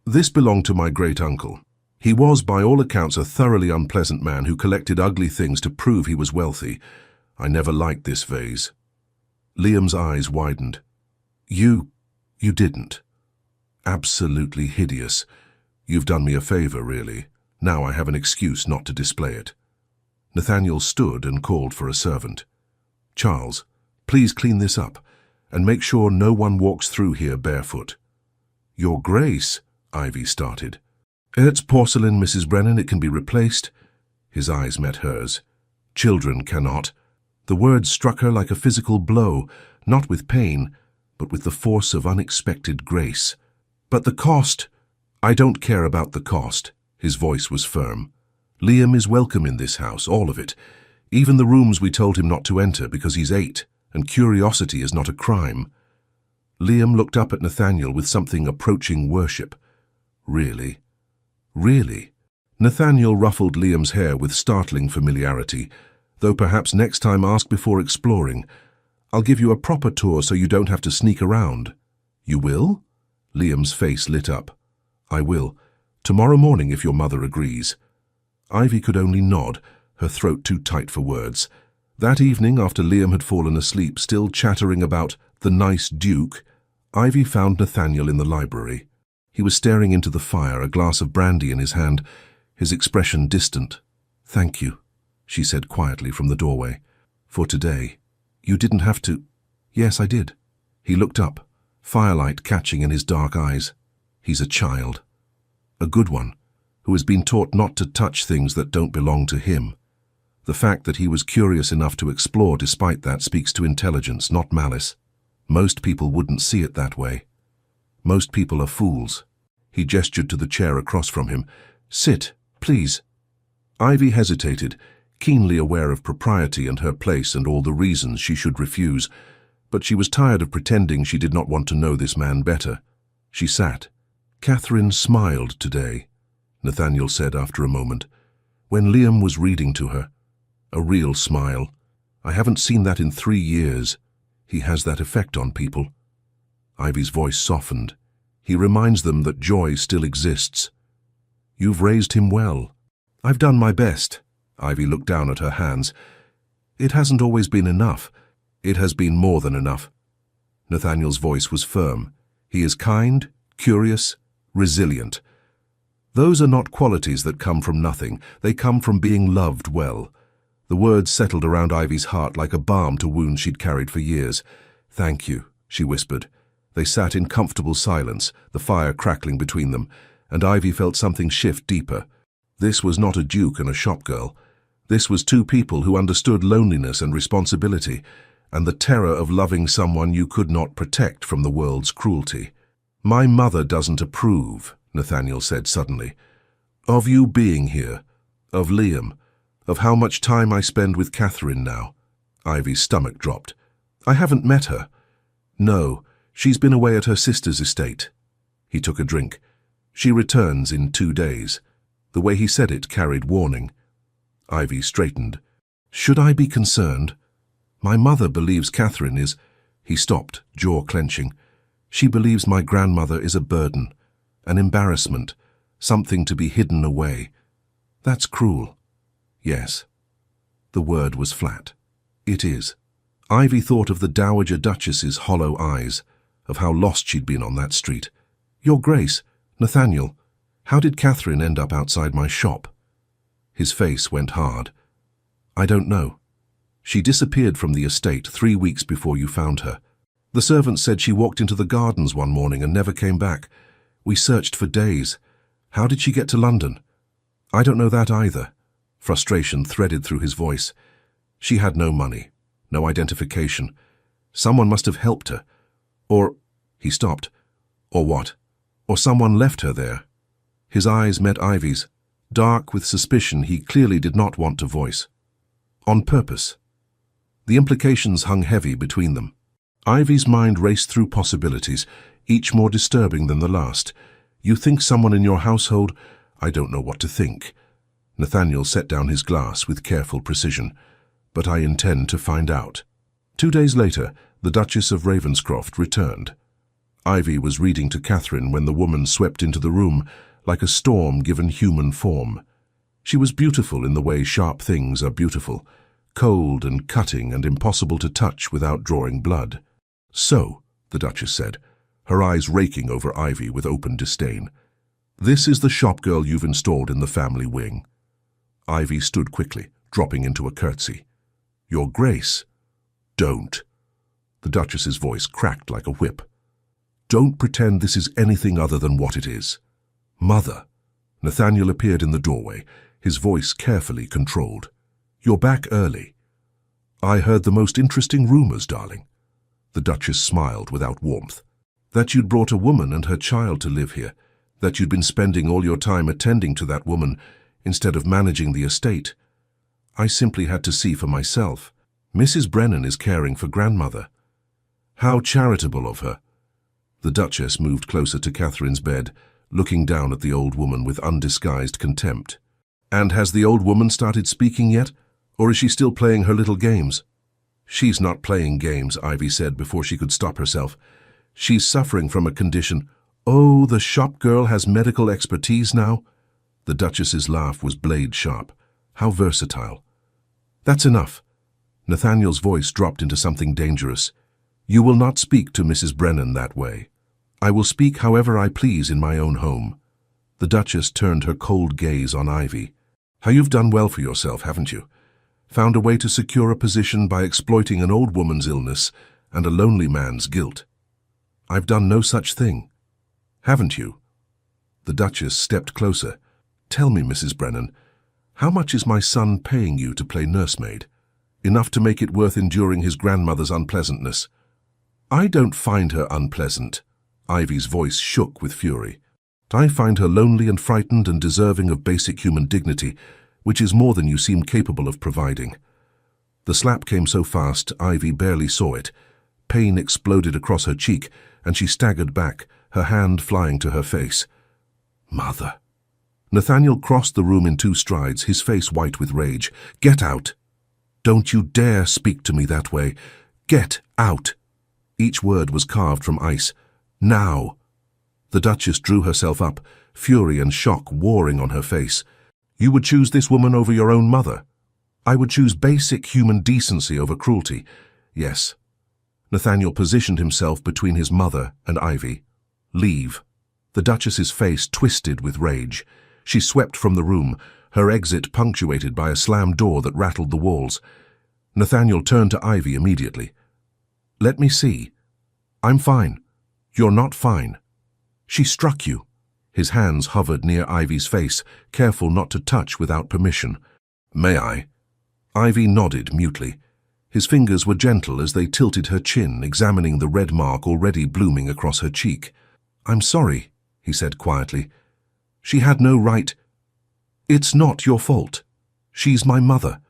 "This belonged to my great-uncle. He was, by all accounts, a thoroughly unpleasant man who collected ugly things to prove he was wealthy. I never liked this vase." Liam's eyes widened. You didn't." "Absolutely hideous. You've done me a favor, really. Now I have an excuse not to display it." Nathaniel stood and called for a servant. "Charles, please clean this up, and make sure no one walks through here barefoot." "Your Grace," Ivy started. "It's porcelain, Mrs. Brennan. It can be replaced." His eyes met hers. "Children cannot." The words struck her like a physical blow, not with pain, but with the force of unexpected grace. "But the cost—" "I don't care about the cost." His voice was firm. "Liam is welcome in this house, all of it. Even the rooms we told him not to enter because he's 8, and curiosity is not a crime." Liam looked up at Nathaniel with something approaching worship. "Really? Really?" Nathaniel ruffled Liam's hair with startling familiarity, though perhaps next time ask before exploring. "I'll give you a proper tour so you don't have to sneak around." "You will?" Liam's face lit up. "I will. Tomorrow morning, if your mother agrees." Ivy could only nod, her throat too tight for words. That evening, after Liam had fallen asleep, still chattering about the nice Duke, Ivy found Nathaniel in the library. He was staring into the fire, a glass of brandy in his hand, his expression distant. "Thank you," she said quietly from the doorway. "For today. You didn't have to—" "Yes, I did." He looked up, firelight catching in his dark eyes. "He's a child. A good one, who has been taught not to touch things that don't belong to him. The fact that he was curious enough to explore despite that speaks to intelligence, not malice. Most people wouldn't see it that way. Most people are fools." He gestured to the chair across from him. "Sit, please." Ivy hesitated, keenly aware of propriety and her place and all the reasons she should refuse, but she was tired of pretending she did not want to know this man better. She sat. "Catherine smiled today," Nathaniel said after a moment, "when Liam was reading to her. A real smile. I haven't seen that in 3 years. He has that effect on people." Ivy's voice softened. "He reminds them that joy still exists." You've raised him well. I've done my best. Ivy looked down at her hands. It hasn't always been enough. It has been more than enough. Nathaniel's voice was firm. He is kind, curious, resilient. Those are not qualities that come from nothing. They come from being loved well. The words settled around Ivy's heart like a balm to wounds she'd carried for years. "Thank you," she whispered. They sat in comfortable silence, the fire crackling between them, and Ivy felt something shift deeper. This was not a duke and a shopgirl. This was two people who understood loneliness and responsibility, and the terror of loving someone you could not protect from the world's cruelty. "My mother doesn't approve," Nathaniel said suddenly, "of you being here, of Liam, of how much time I spend with Catherine now." Ivy's stomach dropped. "I haven't met her." "No, she's been away at her sister's estate." He took a drink. "She returns in 2 days." The way he said it carried warning. Ivy straightened. "Should I be concerned? My mother believes Catherine is—" He stopped, jaw clenching. "She believes my grandmother is a burden, an embarrassment, something to be hidden away. That's cruel." "Yes." The word was flat. "It is." Ivy thought of the Dowager Duchess's hollow eyes, of how lost she'd been on that street. "Your Grace, Nathaniel, how did Catherine end up outside my shop?" His face went hard. "I don't know. She disappeared from the estate 3 weeks before you found her. The servant said she walked into the gardens one morning and never came back. We searched for days. How did she get to London?" "I don't know that either." Frustration threaded through his voice. "She had no money, no identification. Someone must have helped her. Or—" He stopped. "Or what? Or someone left her there." His eyes met Ivy's, dark with suspicion he clearly did not want to voice. On purpose. The implications hung heavy between them. Ivy's mind raced through possibilities, each more disturbing than the last. "You think someone in your household—" "I don't know what to think." Nathaniel set down his glass with careful precision. "But I intend to find out." 2 days later, the Duchess of Ravenscroft returned. Ivy was reading to Catherine when the woman swept into the room, like a storm given human form. She was beautiful in the way sharp things are beautiful, cold and cutting and impossible to touch without drawing blood. "So," the Duchess said, her eyes raking over Ivy with open disdain, "this is the shopgirl you've installed in the family wing." Ivy stood quickly, dropping into a curtsy. "Your Grace." "Don't." The Duchess's voice cracked like a whip. "Don't pretend this is anything other than what it is. Mother." Nathaniel appeared in the doorway, his voice carefully controlled. "You're back early." "I heard the most interesting rumors, darling." The Duchess smiled without warmth. "That you'd brought a woman and her child to live here, that you'd been spending all your time attending to that woman instead of managing the estate. I simply had to see for myself. Mrs. Brennan is caring for grandmother." "How charitable of her." The Duchess moved closer to Catherine's bed, looking down at the old woman with undisguised contempt. "And has the old woman started speaking yet? Or is she still playing her little games?" "She's not playing games," Ivy said before she could stop herself. "She's suffering from a condition." "Oh, the shop girl has medical expertise now?" The Duchess's laugh was blade sharp. "How versatile." "That's enough." Nathaniel's voice dropped into something dangerous. "You will not speak to Mrs. Brennan that way. I will speak however I please in my own home." The Duchess turned her cold gaze on Ivy. "How you've done well for yourself, haven't you? Found a way to secure a position by exploiting an old woman's illness and a lonely man's guilt. I've done no such thing. Haven't you?" The Duchess stepped closer. "Tell me, Mrs. Brennan, how much is my son paying you to play nursemaid? Enough to make it worth enduring his grandmother's unpleasantness?" "I don't find her unpleasant." Ivy's voice shook with fury. "I find her lonely and frightened and deserving of basic human dignity, which is more than you seem capable of providing." The slap came so fast, Ivy barely saw it. Pain exploded across her cheek, and she staggered back, her hand flying to her face. "Mother." Nathaniel crossed the room in 2 strides, his face white with rage. "Get out! Don't you dare speak to me that way. Get out!" Each word was carved from ice. "Now!" The Duchess drew herself up, fury and shock warring on her face. "You would choose this woman over your own mother?" "I would choose basic human decency over cruelty, yes." Nathaniel positioned himself between his mother and Ivy. "Leave." The Duchess's face twisted with rage. She swept from the room, her exit punctuated by a slammed door that rattled the walls. Nathaniel turned to Ivy immediately. "Let me see." "I'm fine." "You're not fine." "She struck you." His hands hovered near Ivy's face, careful not to touch without permission. "May I?" Ivy nodded mutely. His fingers were gentle as they tilted her chin, examining the red mark already blooming across her cheek. "I'm sorry," he said quietly. "She had no right." "It's not your fault. She's my mother.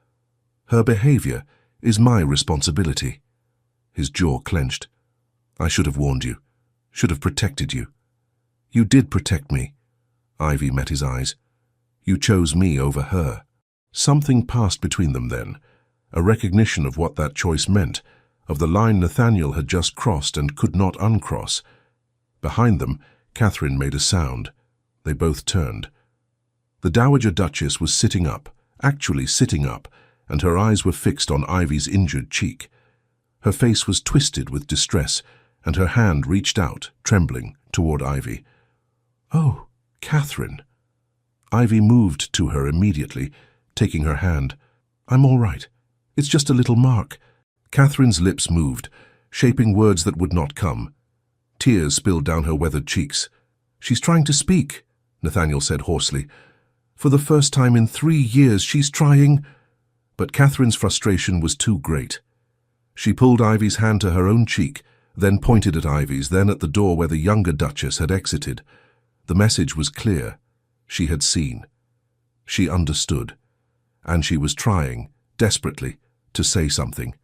Her behavior is my responsibility." His jaw clenched. "I should have warned you. Should have protected you." "You did protect me." Ivy met his eyes. "You chose me over her." Something passed between them then, a recognition of what that choice meant, of the line Nathaniel had just crossed and could not uncross. Behind them, Catherine made a sound. They both turned. The Dowager Duchess was sitting up, actually sitting up, and her eyes were fixed on Ivy's injured cheek. Her face was twisted with distress, and her hand reached out, trembling, toward Ivy. "Oh, Catherine." Ivy moved to her immediately, taking her hand. "I'm all right. It's just a little mark." Catherine's lips moved, shaping words that would not come. Tears spilled down her weathered cheeks. "She's trying to speak," Nathaniel said hoarsely. "For the first time in 3 years, she's trying—" But Catherine's frustration was too great. She pulled Ivy's hand to her own cheek, then pointed at Ivy's, then at the door where the younger Duchess had exited. The message was clear. She had seen. She understood. And she was trying, desperately, to say something.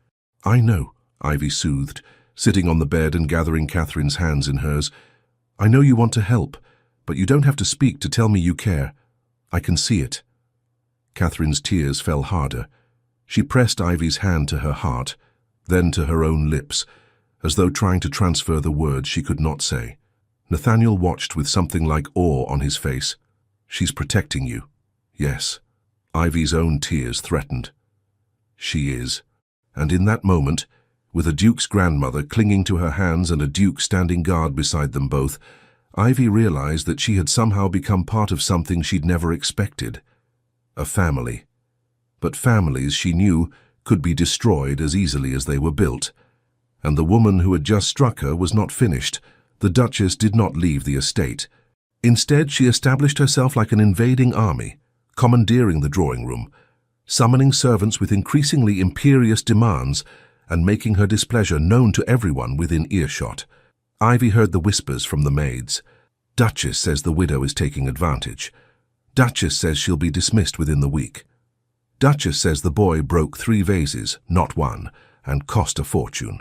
"I know," Ivy soothed, sitting on the bed and gathering Catherine's hands in hers. "I know you want to help, but you don't have to speak to tell me you care. I can see it." Catherine's tears fell harder. She pressed Ivy's hand to her heart, then to her own lips, as though trying to transfer the words she could not say. Nathaniel watched with something like awe on his face. "She's protecting you." "Yes." Ivy's own tears threatened. "She is." And in that moment, with a duke's grandmother clinging to her hands and a duke standing guard beside them both, Ivy realized that she had somehow become part of something she'd never expected. A family. But families, she knew, could be destroyed as easily as they were built. And the woman who had just struck her was not finished. The Duchess did not leave the estate. Instead, she established herself like an invading army, commandeering the drawing room, summoning servants with increasingly imperious demands, and making her displeasure known to everyone within earshot. Ivy heard the whispers from the maids. "Duchess says the widow is taking advantage. Duchess says she'll be dismissed within the week. Duchess says the boy broke 3 vases, not 1, and cost a fortune."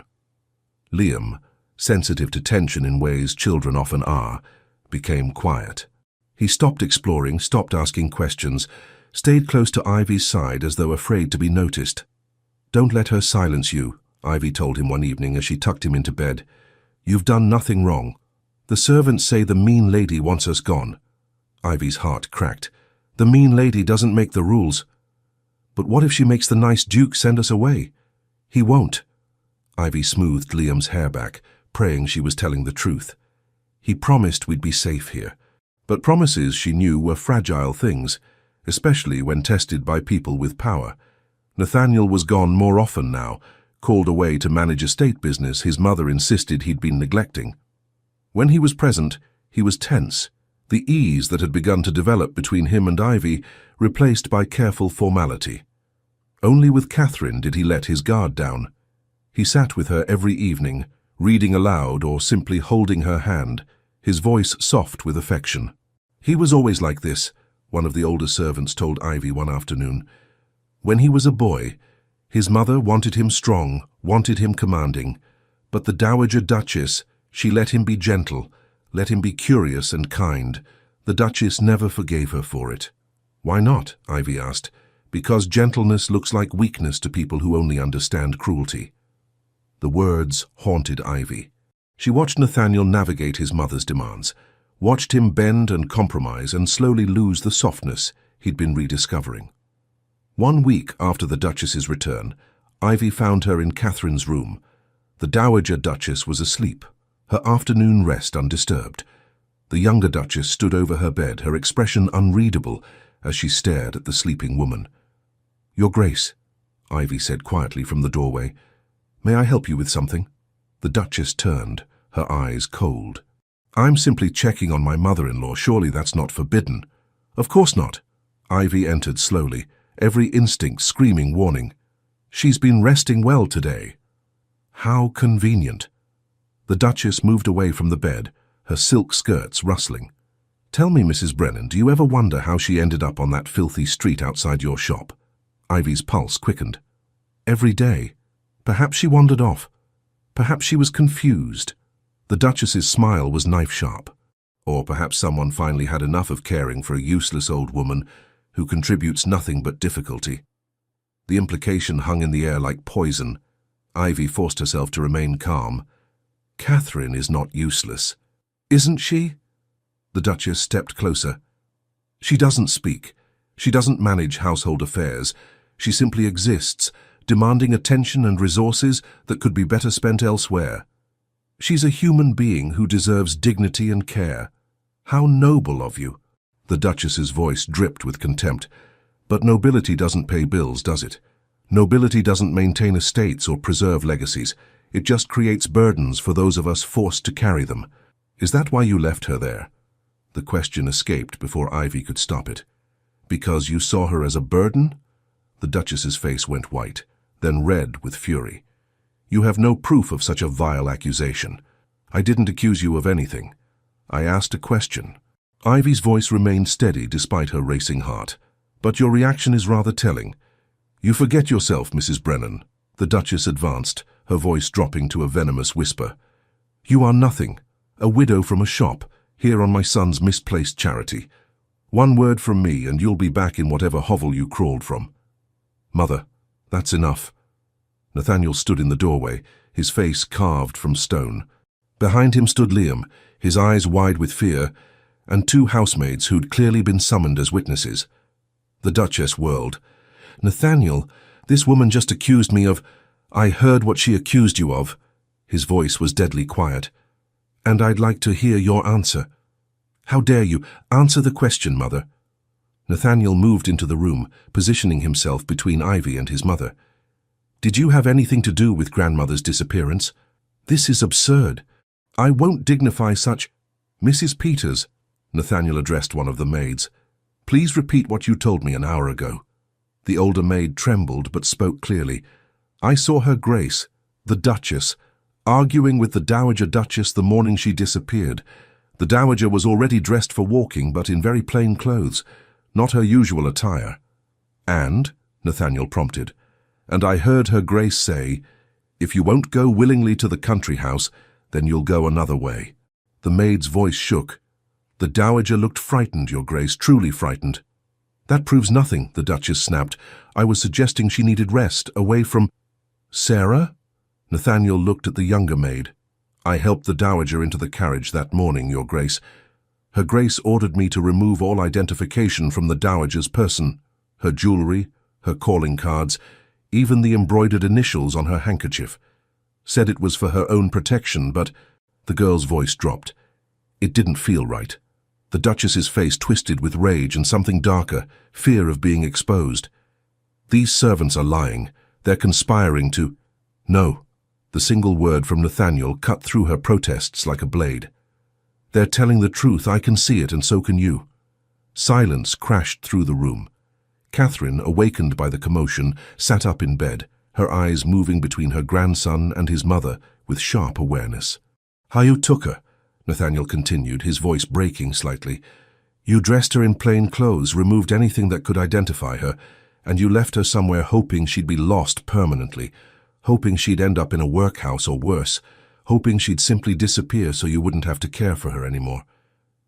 Liam, sensitive to tension in ways children often are, became quiet. He stopped exploring, stopped asking questions, stayed close to Ivy's side as though afraid to be noticed. "Don't let her silence you," Ivy told him one evening as she tucked him into bed. "You've done nothing wrong. The servants say the mean lady wants us gone." Ivy's heart cracked. "The mean lady doesn't make the rules." "But what if she makes the nice duke send us away?" "He won't." Ivy smoothed Liam's hair back, praying she was telling the truth. "He promised we'd be safe here." But promises, she knew, were fragile things, especially when tested by people with power. Nathaniel was gone more often now, called away to manage estate business his mother insisted he'd been neglecting. When he was present, he was tense, the ease that had begun to develop between him and Ivy replaced by careful formality. Only with Catherine did he let his guard down. He sat with her every evening, reading aloud or simply holding her hand, his voice soft with affection. "He was always like this," one of the older servants told Ivy one afternoon. "When he was a boy, his mother wanted him strong, wanted him commanding, but the Dowager Duchess, she let him be gentle, let him be curious and kind. The Duchess never forgave her for it." "Why not?" Ivy asked. "Because gentleness looks like weakness to people who only understand cruelty." The words haunted Ivy. She watched Nathaniel navigate his mother's demands, watched him bend and compromise and slowly lose the softness he'd been rediscovering. 1 week after the Duchess's return, Ivy found her in Catherine's room. The Dowager Duchess was asleep, her afternoon rest undisturbed. The younger Duchess stood over her bed, her expression unreadable as she stared at the sleeping woman. "Your Grace," Ivy said quietly from the doorway, "may I help you with something?" The Duchess turned, her eyes cold. "I'm simply checking on my mother-in-law. Surely that's not forbidden." "Of course not." Ivy entered slowly, every instinct screaming warning. "She's been resting well today." How convenient. The Duchess moved away from the bed, her silk skirts rustling. "Tell me, Mrs. Brennan, do you ever wonder how she ended up on that filthy street outside your shop?" Ivy's pulse quickened. "Every day. Perhaps she wandered off. Perhaps she was confused." The Duchess's smile was knife-sharp. Or perhaps someone finally had enough of caring for a useless old woman who contributes nothing but difficulty. The implication hung in the air like poison. Ivy forced herself to remain calm. "Catherine is not useless." "Isn't she?" The Duchess stepped closer. "She doesn't speak. She doesn't manage household affairs. She simply exists, demanding attention and resources that could be better spent elsewhere. She's a human being who deserves dignity and care. How noble of you." The Duchess's voice dripped with contempt. "But nobility doesn't pay bills, does it? Nobility doesn't maintain estates or preserve legacies. It just creates burdens for those of us forced to carry them. Is that why you left her there?" The question escaped before Ivy could stop it. "Because you saw her as a burden?" The Duchess's face went white, then red with fury. "You have no proof of such a vile accusation. I didn't accuse you of anything. I asked a question." Ivy's voice remained steady despite her racing heart. "But your reaction is rather telling. You forget yourself, Mrs. Brennan." The Duchess advanced, her voice dropping to a venomous whisper. "You are nothing, a widow from a shop, here on my son's misplaced charity. One word from me and you'll be back in whatever hovel you crawled from." "Mother, that's enough." Nathaniel stood in the doorway, his face carved from stone. Behind him stood Liam, his eyes wide with fear, and 2 housemaids who'd clearly been summoned as witnesses. The Duchess whirled. "Nathaniel, this woman just accused me of—" "I heard what she accused you of." His voice was deadly quiet. "And I'd like to hear your answer." "How dare you? Answer the question, Mother." Nathaniel moved into the room, positioning himself between Ivy and his mother. "Did you have anything to do with Grandmother's disappearance? This is absurd. I won't dignify such—" "Mrs. Peters," Nathaniel addressed one of the maids, "please repeat what you told me an hour ago." The older maid trembled but spoke clearly. "I saw Her Grace, the Duchess, arguing with the Dowager Duchess the morning she disappeared. The Dowager was already dressed for walking, but in very plain clothes, not her usual attire." "And?" Nathaniel prompted. "And I heard Her Grace say, 'If you won't go willingly to the country house, then you'll go another way.'" The maid's voice shook. "The Dowager looked frightened, Your Grace, truly frightened." "That proves nothing," the Duchess snapped. "I was suggesting she needed rest, away from—" "Sarah?" Nathaniel looked at the younger maid. "I helped the Dowager into the carriage that morning, Your Grace. Her Grace ordered me to remove all identification from the Dowager's person, her jewelry, her calling cards, even the embroidered initials on her handkerchief. Said it was for her own protection, but—" The girl's voice dropped. It didn't feel right. The Duchess's face twisted with rage and something darker, fear of being exposed. "These servants are lying. They're conspiring to—" "No." The single word from Nathaniel cut through her protests like a blade. "They're telling the truth. I can see it, and so can you." Silence crashed through the room. Catherine, awakened by the commotion, sat up in bed, her eyes moving between her grandson and his mother with sharp awareness. "How you took her?" Nathaniel continued, his voice breaking slightly. "You dressed her in plain clothes, removed anything that could identify her, and you left her somewhere hoping she'd be lost permanently, hoping she'd end up in a workhouse or worse, hoping she'd simply disappear so you wouldn't have to care for her anymore.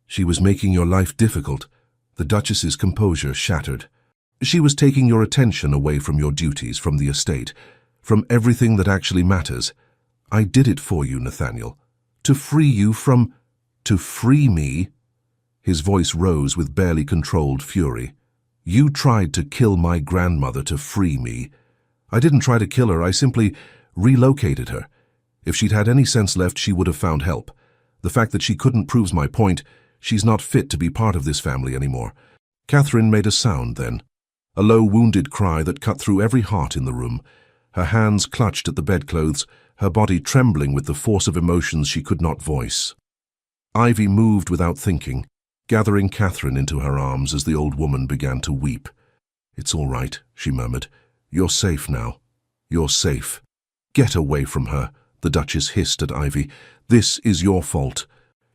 She was making your life difficult." The Duchess's composure shattered. "She was taking your attention away from your duties, from the estate, from everything that actually matters. I did it for you, Nathaniel. To free you from—" "To free me?" His voice rose with barely controlled fury. "You tried to kill my grandmother to free me. I didn't try to kill her, I simply relocated her. If she'd had any sense left, she would have found help. The fact that she couldn't proves my point. She's not fit to be part of this family anymore." Catherine made a sound then, a low, wounded cry that cut through every heart in the room. Her hands clutched at the bedclothes, her body trembling with the force of emotions she could not voice. Ivy moved without thinking, gathering Catherine into her arms as the old woman began to weep. "It's all right," she murmured. "You're safe now. You're safe." "Get away from her," the Duchess hissed at Ivy. "This is your fault.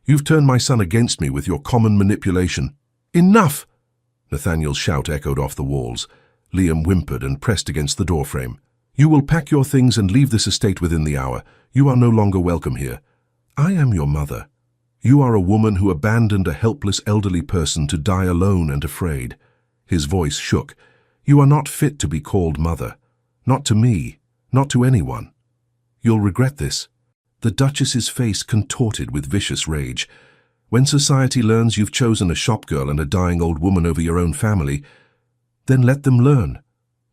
You've turned my son against me with your common manipulation." "Enough!" Nathaniel's shout echoed off the walls. Liam whimpered and pressed against the doorframe. "You will pack your things and leave this estate within the hour. You are no longer welcome here. I am your mother. You are a woman who abandoned a helpless elderly person to die alone and afraid." His voice shook. "You are not fit to be called mother. Not to me. Not to anyone. You'll regret this." The Duchess's face contorted with vicious rage. "When society learns you've chosen a shopgirl and a dying old woman over your own family, then let them learn."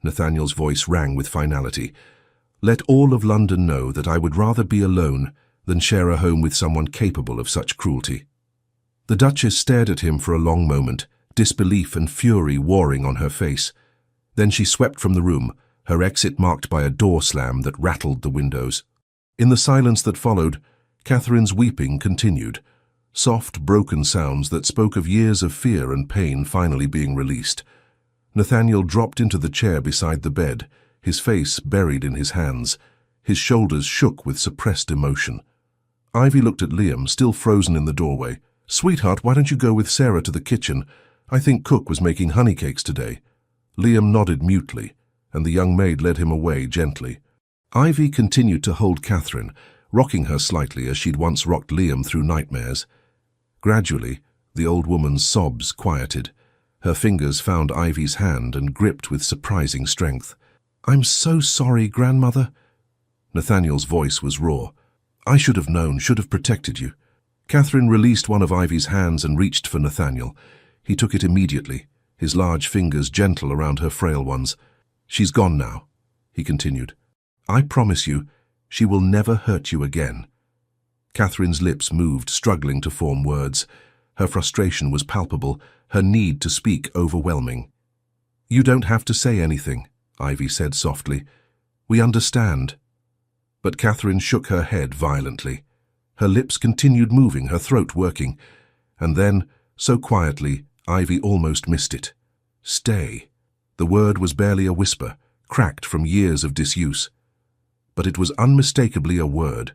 Nathaniel's voice rang with finality. "Let all of London know that I would rather be alone than share a home with someone capable of such cruelty." The Duchess stared at him for a long moment, disbelief and fury warring on her face. Then she swept from the room, her exit marked by a door slam that rattled the windows. In the silence that followed, Catherine's weeping continued, soft, broken sounds that spoke of years of fear and pain finally being released. Nathaniel dropped into the chair beside the bed, his face buried in his hands. His shoulders shook with suppressed emotion. Ivy looked at Liam, still frozen in the doorway. "Sweetheart, why don't you go with Sarah to the kitchen? I think Cook was making honey cakes today." Liam nodded mutely, and the young maid led him away gently. Ivy continued to hold Catherine, rocking her slightly as she'd once rocked Liam through nightmares. Gradually, the old woman's sobs quieted. Her fingers found Ivy's hand and gripped with surprising strength. "I'm so sorry, grandmother." Nathaniel's voice was raw. "I should have known, should have protected you." Catherine released one of Ivy's hands and reached for Nathaniel. He took it immediately, his large fingers gentle around her frail ones. "She's gone now," he continued. "I promise you, she will never hurt you again." Catherine's lips moved, struggling to form words. Her frustration was palpable, her need to speak overwhelming. "You don't have to say anything," Ivy said softly. "We understand." But Catherine shook her head violently. Her lips continued moving, her throat working. And then, so quietly, Ivy almost missed it. "Stay." The word was barely a whisper, cracked from years of disuse. But it was unmistakably a word.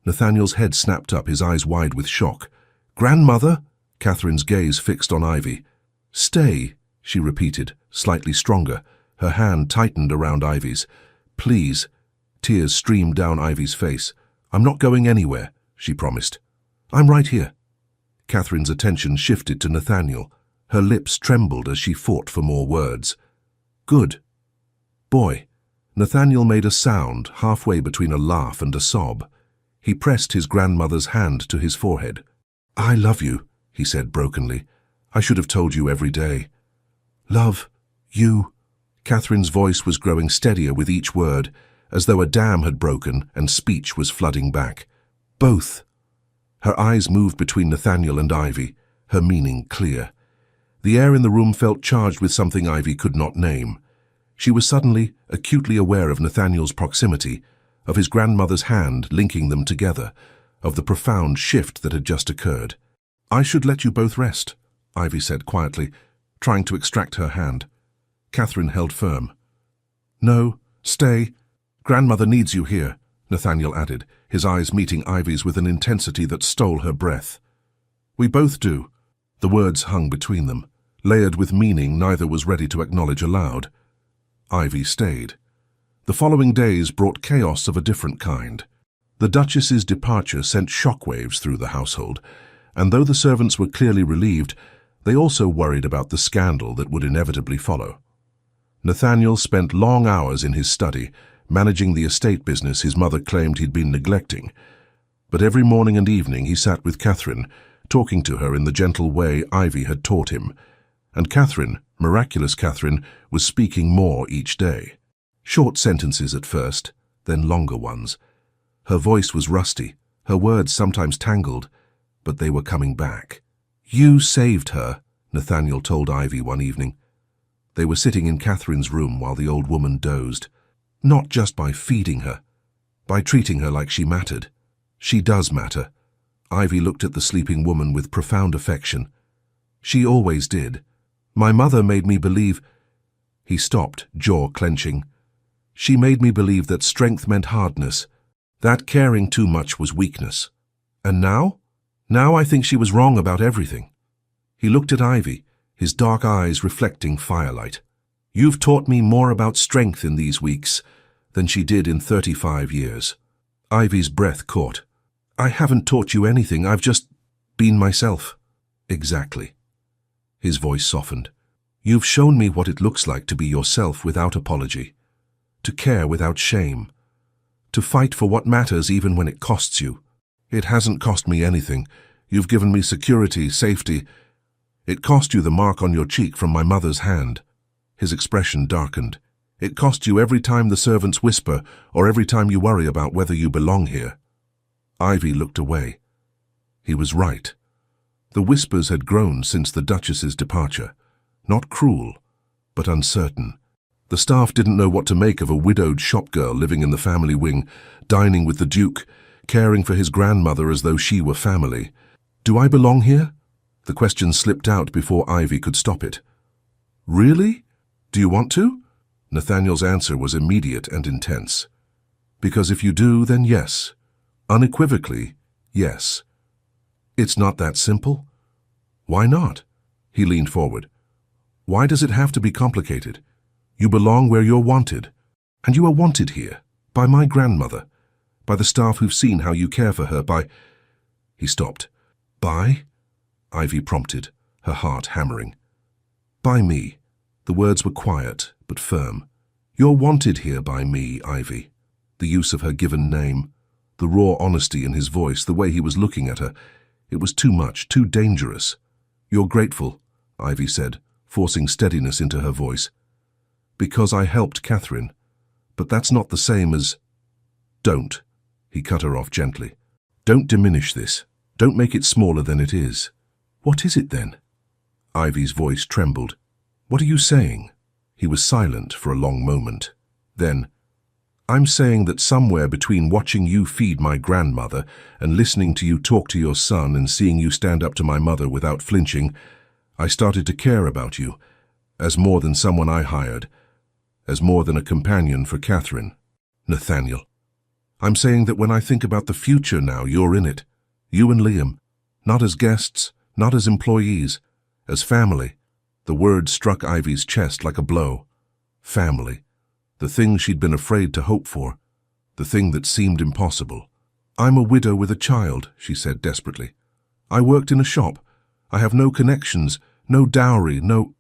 Nathaniel's head snapped up, his eyes wide with shock. "Grandmother?" Catherine's gaze fixed on Ivy. "Stay," she repeated, slightly stronger. Her hand tightened around Ivy's. "Please." Tears streamed down Ivy's face. "I'm not going anywhere," she promised. "I'm right here." Catherine's attention shifted to Nathaniel. Her lips trembled as she fought for more words. "Good boy." Nathaniel made a sound halfway between a laugh and a sob. He pressed his grandmother's hand to his forehead. "I love you," he said brokenly. "I should have told you every day." "Love you." Catherine's voice was growing steadier with each word, as though a dam had broken and speech was flooding back. "Both." Her eyes moved between Nathaniel and Ivy, her meaning clear. The air in the room felt charged with something Ivy could not name. She was suddenly acutely aware of Nathaniel's proximity, of his grandmother's hand linking them together, of the profound shift that had just occurred. "I should let you both rest," Ivy said quietly, trying to extract her hand. Catherine held firm. "No, stay. Grandmother needs you here," Nathaniel added, his eyes meeting Ivy's with an intensity that stole her breath. "We both do." The words hung between them, layered with meaning neither was ready to acknowledge aloud. Ivy stayed. The following days brought chaos of a different kind. The Duchess's departure sent shockwaves through the household, and though the servants were clearly relieved, they also worried about the scandal that would inevitably follow. Nathaniel spent long hours in his study, managing the estate business his mother claimed he'd been neglecting. But every morning and evening he sat with Catherine, talking to her in the gentle way Ivy had taught him. And Catherine, miraculous Catherine, was speaking more each day. Short sentences at first, then longer ones. Her voice was rusty, her words sometimes tangled, but they were coming back. "You saved her," Nathaniel told Ivy one evening. They were sitting in Catherine's room while the old woman dozed. "Not just by feeding her, by treating her like she mattered. She does matter." Ivy looked at the sleeping woman with profound affection. "She always did. My mother made me believe—" He stopped, jaw clenching. "She made me believe that strength meant hardness, that caring too much was weakness. And now? Now I think she was wrong about everything." He looked at Ivy, his dark eyes reflecting firelight. "You've taught me more about strength in these weeks than she did in 35 years. Ivy's breath caught. "I haven't taught you anything, I've just been myself." "Exactly." His voice softened. "You've shown me what it looks like to be yourself without apology, to care without shame, to fight for what matters even when it costs you. It hasn't cost me anything. You've given me security, safety. It cost you the mark on your cheek from my mother's hand." His expression darkened. "It cost you every time the servants whisper or every time you worry about whether you belong here." Ivy looked away. He was right. The whispers had grown since the Duchess's departure. Not cruel, but uncertain. The staff didn't know what to make of a widowed shopgirl living in the family wing, dining with the Duke, caring for his grandmother as though she were family. "Do I belong here?" The question slipped out before Ivy could stop it. "Really? Do you want to?" Nathaniel's answer was immediate and intense. "Because if you do, then yes. Unequivocally, yes." "It's not that simple?" "Why not?" He leaned forward. "Why does it have to be complicated? You belong where you're wanted. And you are wanted here, by my grandmother, by the staff who've seen how you care for her, by—" He stopped. "By?" Ivy prompted, her heart hammering. "By me." The words were quiet, but firm. "You're wanted here by me, Ivy." The use of her given name, the raw honesty in his voice, the way he was looking at her, it was too much, too dangerous. "You're grateful," Ivy said, forcing steadiness into her voice. "Because I helped Catherine. But that's not the same as—" "Don't," he cut her off gently. "Don't diminish this. Don't make it smaller than it is." "What is it then?" Ivy's voice trembled. "What are you saying?" He was silent for a long moment. Then, "I'm saying that somewhere between watching you feed my grandmother and listening to you talk to your son and seeing you stand up to my mother without flinching, I started to care about you, as more than someone I hired, as more than a companion for Catherine." "Nathaniel, I'm saying that when I think about the future now, you're in it. You and Liam, not as guests, not as employees, as family." The word struck Ivy's chest like a blow. Family. The thing she'd been afraid to hope for. The thing that seemed impossible. "I'm a widow with a child," she said desperately. "I worked in a shop. I have no connections, no dowry, no—"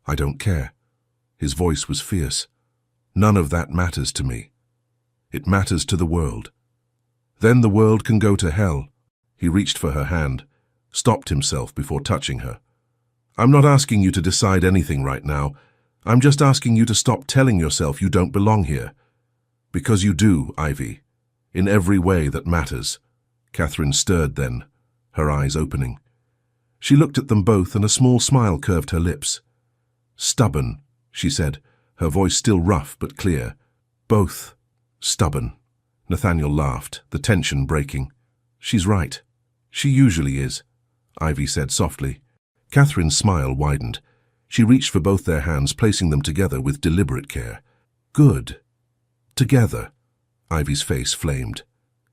"I don't care." His voice was fierce. "None of that matters to me. It matters to the world. Then the world can go to hell." He reached for her hand, stopped himself before touching her. "I'm not asking you to decide anything right now. I'm just asking you to stop telling yourself you don't belong here. Because you do, Ivy. In every way that matters." Catherine stirred then, her eyes opening. She looked at them both and a small smile curved her lips. "Stubborn," she said, her voice still rough but clear. "Both stubborn." Nathaniel laughed, the tension breaking. "She's right. She usually is," Ivy said softly. Catherine's smile widened. She reached for both their hands, placing them together with deliberate care. "Good. Together." Ivy's face flamed.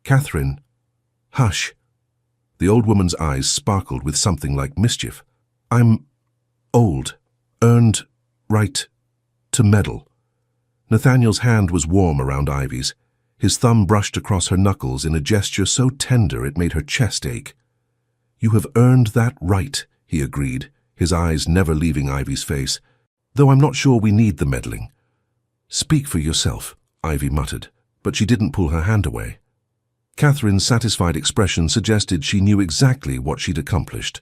"Catherine." "Hush." The old woman's eyes sparkled with something like mischief. "I'm old. Earned right to meddle." Nathaniel's hand was warm around Ivy's. His thumb brushed across her knuckles in a gesture so tender it made her chest ache. "You have earned that right," he agreed, his eyes never leaving Ivy's face. "Though I'm not sure we need the meddling." "Speak for yourself," Ivy muttered, but she didn't pull her hand away. Catherine's satisfied expression suggested she knew exactly what she'd accomplished.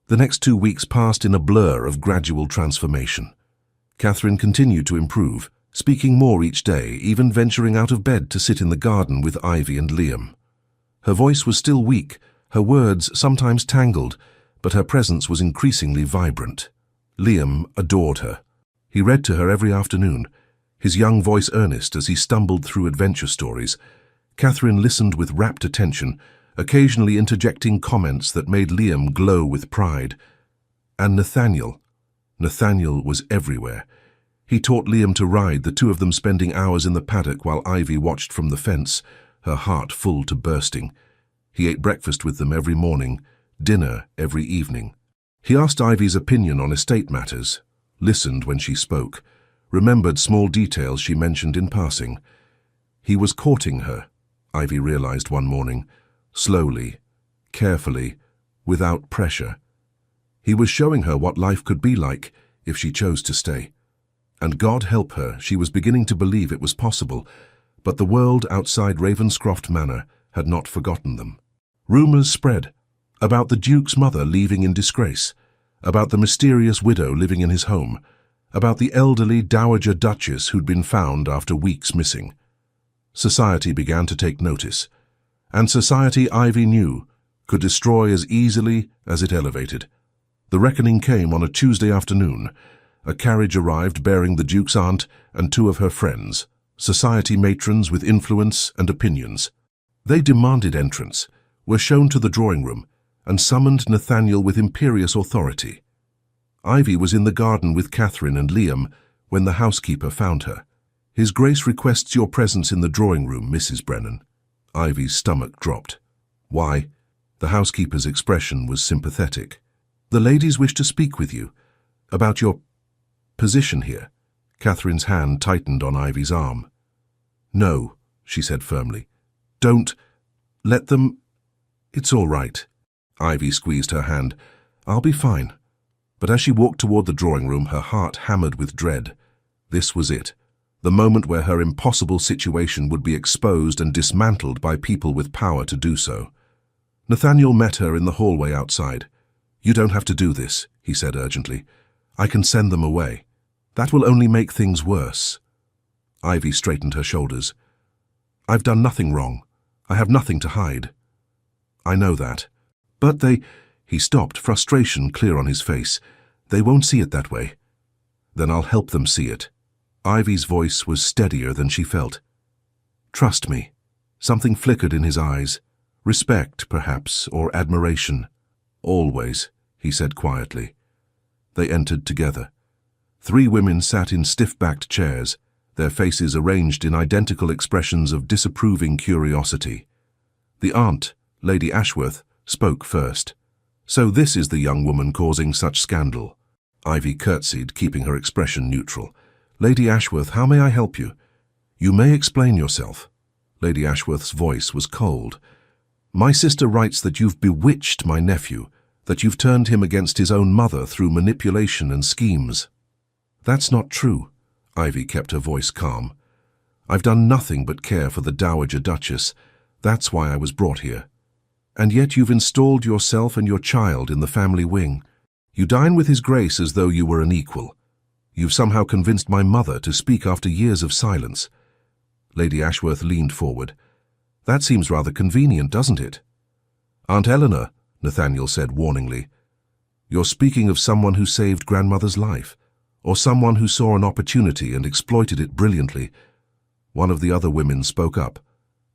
The next 2 weeks passed in a blur of gradual transformation. Catherine continued to improve, speaking more each day, even venturing out of bed to sit in the garden with Ivy and Liam. Her voice was still weak, her words sometimes tangled, but her presence was increasingly vibrant. Liam adored her. He read to her every afternoon, his young voice earnest as he stumbled through adventure stories. Catherine listened with rapt attention, occasionally interjecting comments that made Liam glow with pride. And Nathaniel was everywhere. He taught Liam to ride, the two of them spending hours in the paddock while Ivy watched from the fence, her heart full to bursting. He ate breakfast with them every morning, dinner every evening. He asked Ivy's opinion on estate matters, listened when she spoke, remembered small details she mentioned in passing. He was courting her, Ivy realized one morning, slowly, carefully, without pressure. He was showing her what life could be like if she chose to stay. And God help her, she was beginning to believe it was possible, but the world outside Ravenscroft Manor had not forgotten them. Rumours spread about the Duke's mother leaving in disgrace, about the mysterious widow living in his home, about the elderly Dowager Duchess who'd been found after weeks missing. Society began to take notice, and society, Ivy knew, could destroy as easily as it elevated. The reckoning came on a Tuesday afternoon. A carriage arrived bearing the Duke's aunt and 2 of her friends, society matrons with influence and opinions. They demanded entrance, were shown to the drawing room, and summoned Nathaniel with imperious authority. Ivy was in the garden with Catherine and Liam when the housekeeper found her. "His Grace requests your presence in the drawing room, Mrs. Brennan." Ivy's stomach dropped. "Why?" The housekeeper's expression was sympathetic. "The ladies wish to speak with you about your position here." Catherine's hand tightened on Ivy's arm. "No," she said firmly. "Don't let them. It's all right." Ivy squeezed her hand. "I'll be fine." But as she walked toward the drawing room, her heart hammered with dread. This was it, the moment where her impossible situation would be exposed and dismantled by people with power to do so. Nathaniel met her in the hallway outside. "You don't have to do this," he said urgently. "I can send them away. That will only make things worse." Ivy straightened her shoulders. "I've done nothing wrong. I have nothing to hide." "I know that. But they—" He stopped, frustration clear on his face. "They won't see it that way." "Then I'll help them see it." Ivy's voice was steadier than she felt. "Trust me." Something flickered in his eyes. Respect, perhaps, or admiration. "Always," he said quietly. They entered together. 3 women sat in stiff-backed chairs, their faces arranged in identical expressions of disapproving curiosity. The aunt, Lady Ashworth, spoke first. "So this is the young woman causing such scandal." Ivy curtsied, keeping her expression neutral. "Lady Ashworth, how may I help you?" "You may explain yourself." Lady Ashworth's voice was cold. "My sister writes that you've bewitched my nephew, that you've turned him against his own mother through manipulation and schemes." "That's not true." Ivy kept her voice calm. "I've done nothing but care for the Dowager Duchess. That's why I was brought here. And yet you've installed yourself and your child in the family wing. You dine with His Grace as though you were an equal. You've somehow convinced my mother to speak after years of silence." Lady Ashworth leaned forward. "That seems rather convenient, doesn't it?" "Aunt Eleanor," Nathaniel said warningly, "you're speaking of someone who saved grandmother's life, or someone who saw an opportunity and exploited it brilliantly." One of the other women spoke up.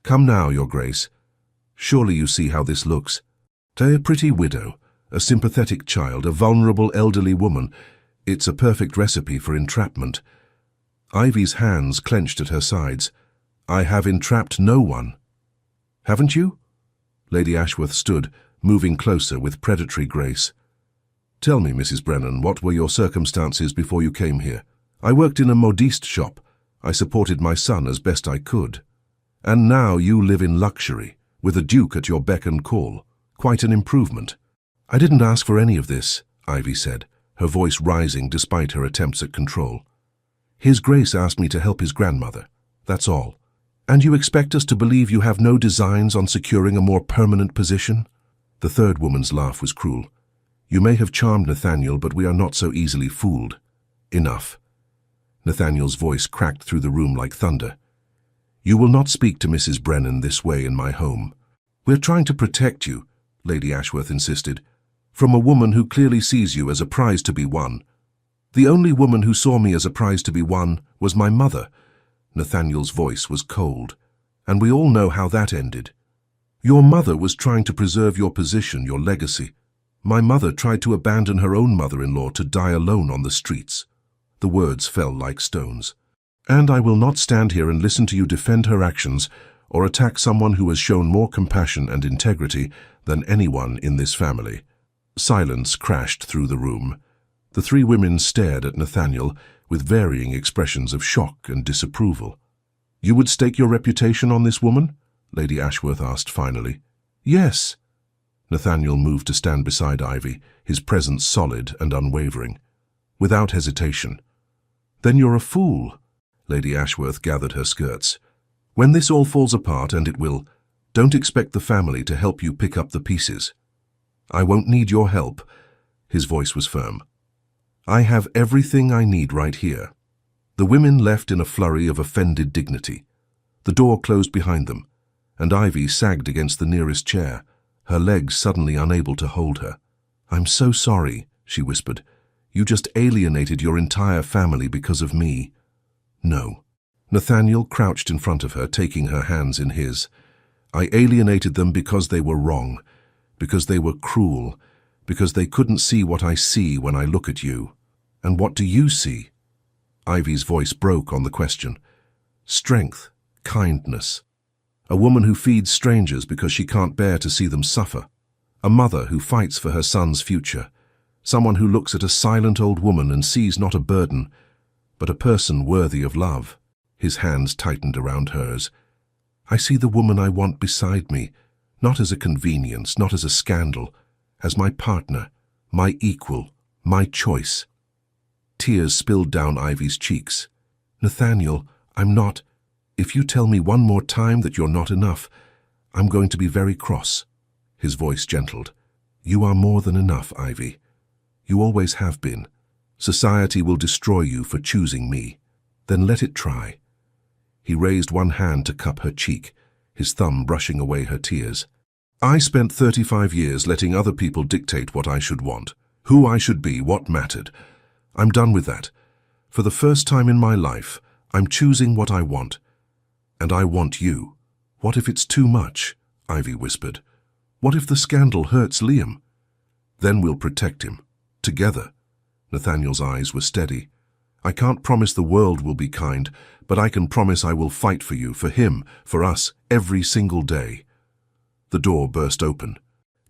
"Come now, Your Grace. Surely you see how this looks. A pretty widow, a sympathetic child, a vulnerable elderly woman. It's a perfect recipe for entrapment." Ivy's hands clenched at her sides. "I have entrapped no one." "Haven't you?" Lady Ashworth stood, moving closer with predatory grace. "Tell me, Mrs. Brennan, what were your circumstances before you came here?" "I worked in a modiste shop. I supported my son as best I could. And now you live in luxury, with a duke at your beck and call. Quite an improvement." "I didn't ask for any of this," Ivy said, her voice rising despite her attempts at control. "His Grace asked me to help his grandmother. That's all. And you expect us to believe you have no designs on securing a more permanent position? The third woman's laugh was cruel. You may have charmed Nathaniel, but we are not so easily fooled. Enough. Nathaniel's voice cracked through the room like thunder. You will not speak to Mrs. Brennan this way in my home. We're trying to protect you, Lady Ashworth insisted, from a woman who clearly sees you as a prize to be won. The only woman who saw me as a prize to be won was my mother. Nathaniel's voice was cold, and we all know how that ended. Your mother was trying to preserve your position, your legacy. My mother tried to abandon her own mother-in-law to die alone on the streets. The words fell like stones. And I will not stand here and listen to you defend her actions or attack someone who has shown more compassion and integrity than anyone in this family. Silence crashed through the room. The three women stared at Nathaniel with varying expressions of shock and disapproval. You would stake your reputation on this woman? Lady Ashworth asked finally. Yes. Nathaniel moved to stand beside Ivy, his presence solid and unwavering. Without hesitation. Then you're a fool. Lady Ashworth gathered her skirts. When this all falls apart, and it will, don't expect the family to help you pick up the pieces. I won't need your help. His voice was firm. I have everything I need right here. The women left in a flurry of offended dignity. The door closed behind them, and Ivy sagged against the nearest chair, her legs suddenly unable to hold her. I'm so sorry, she whispered. You just alienated your entire family because of me. No. Nathaniel crouched in front of her, taking her hands in his. I alienated them because they were wrong, because they were cruel, because they couldn't see what I see when I look at you. And what do you see? Ivy's voice broke on the question. Strength, kindness. A woman who feeds strangers because she can't bear to see them suffer. A mother who fights for her son's future. Someone who looks at a silent old woman and sees not a burden, but a person worthy of love. His hands tightened around hers. I see the woman I want beside me, not as a convenience, not as a scandal, as my partner, my equal, my choice. Tears spilled down Ivy's cheeks. Nathaniel, I'm not. If you tell me one more time that you're not enough, I'm going to be very cross. His voice gentled. You are more than enough, Ivy. You always have been. Society will destroy you for choosing me. Then let it try. He raised one hand to cup her cheek, his thumb brushing away her tears. I spent 35 years letting other people dictate what I should want, who I should be, what mattered. I'm done with that. For the first time in my life, I'm choosing what I want. And I want you. What if it's too much? Ivy whispered. What if the scandal hurts Liam? Then we'll protect him. Together. Nathaniel's eyes were steady. I can't promise the world will be kind, but I can promise I will fight for you, for him, for us, every single day. The door burst open.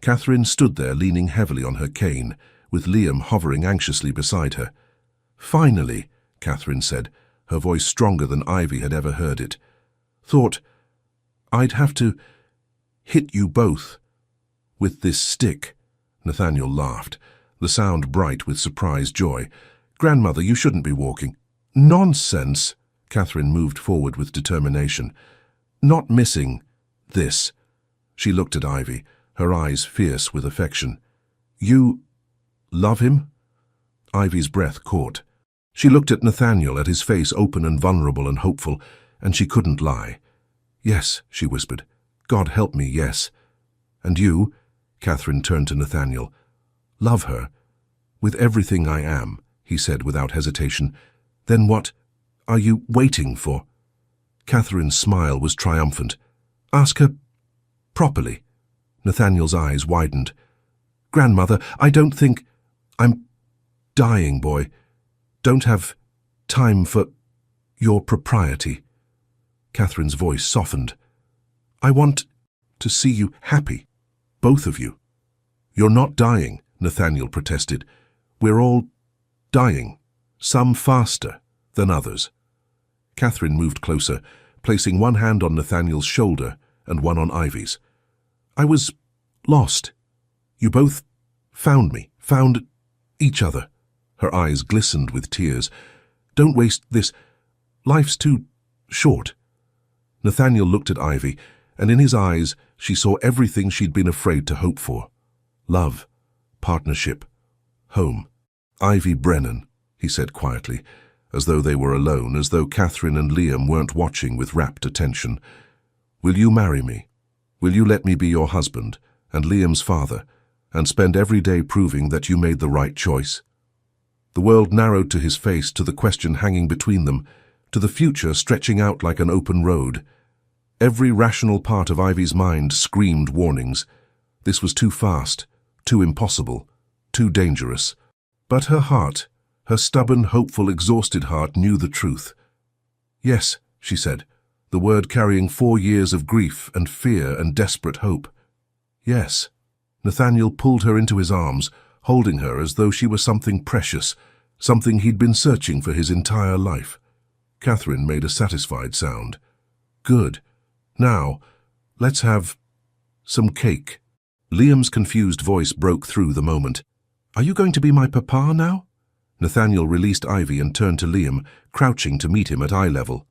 Catherine stood there leaning heavily on her cane, with Liam hovering anxiously beside her. Finally, Catherine said, her voice stronger than Ivy had ever heard it. Thought I'd have to hit you both with this stick. Nathaniel laughed, the sound bright with surprised joy. Grandmother, you shouldn't be walking. Nonsense. Catherine moved forward with determination. Not missing this. She looked at Ivy, her eyes fierce with affection. You love him? Ivy's breath caught. She looked at Nathaniel, at his face open and vulnerable and hopeful, and she couldn't lie. Yes, she whispered. God help me, yes. And you? Catherine turned to Nathaniel. Love her. With everything I am, he said without hesitation. Then what are you waiting for? Catherine's smile was triumphant. Ask her properly. Nathaniel's eyes widened. Grandmother, I don't think... I'm dying, boy. Don't have time for your propriety. Catherine's voice softened. I want to see you happy, both of you. You're not dying, Nathaniel protested. We're all dying, some faster than others. Catherine moved closer, placing one hand on Nathaniel's shoulder and one on Ivy's. I was lost. You both found me, found each other. Her eyes glistened with tears. Don't waste this. Life's too short. Nathaniel looked at Ivy, and in his eyes she saw everything she'd been afraid to hope for. Love, partnership, home. Ivy Brennan, he said quietly, as though they were alone, as though Catherine and Liam weren't watching with rapt attention. Will you marry me? Will you let me be your husband and Liam's father, and spend every day proving that you made the right choice? The world narrowed to his face, to the question hanging between them, to the future stretching out like an open road. Every rational part of Ivy's mind screamed warnings. This was too fast, too impossible, too dangerous. But her heart, her stubborn, hopeful, exhausted heart, knew the truth. Yes, she said, the word carrying 4 years of grief and fear and desperate hope. Yes. Nathaniel pulled her into his arms, holding her as though she were something precious, something he'd been searching for his entire life. Catherine made a satisfied sound. Good. Now, let's have some cake. Liam's confused voice broke through the moment. Are you going to be my papa now? Nathaniel released Ivy and turned to Liam, crouching to meet him at eye level.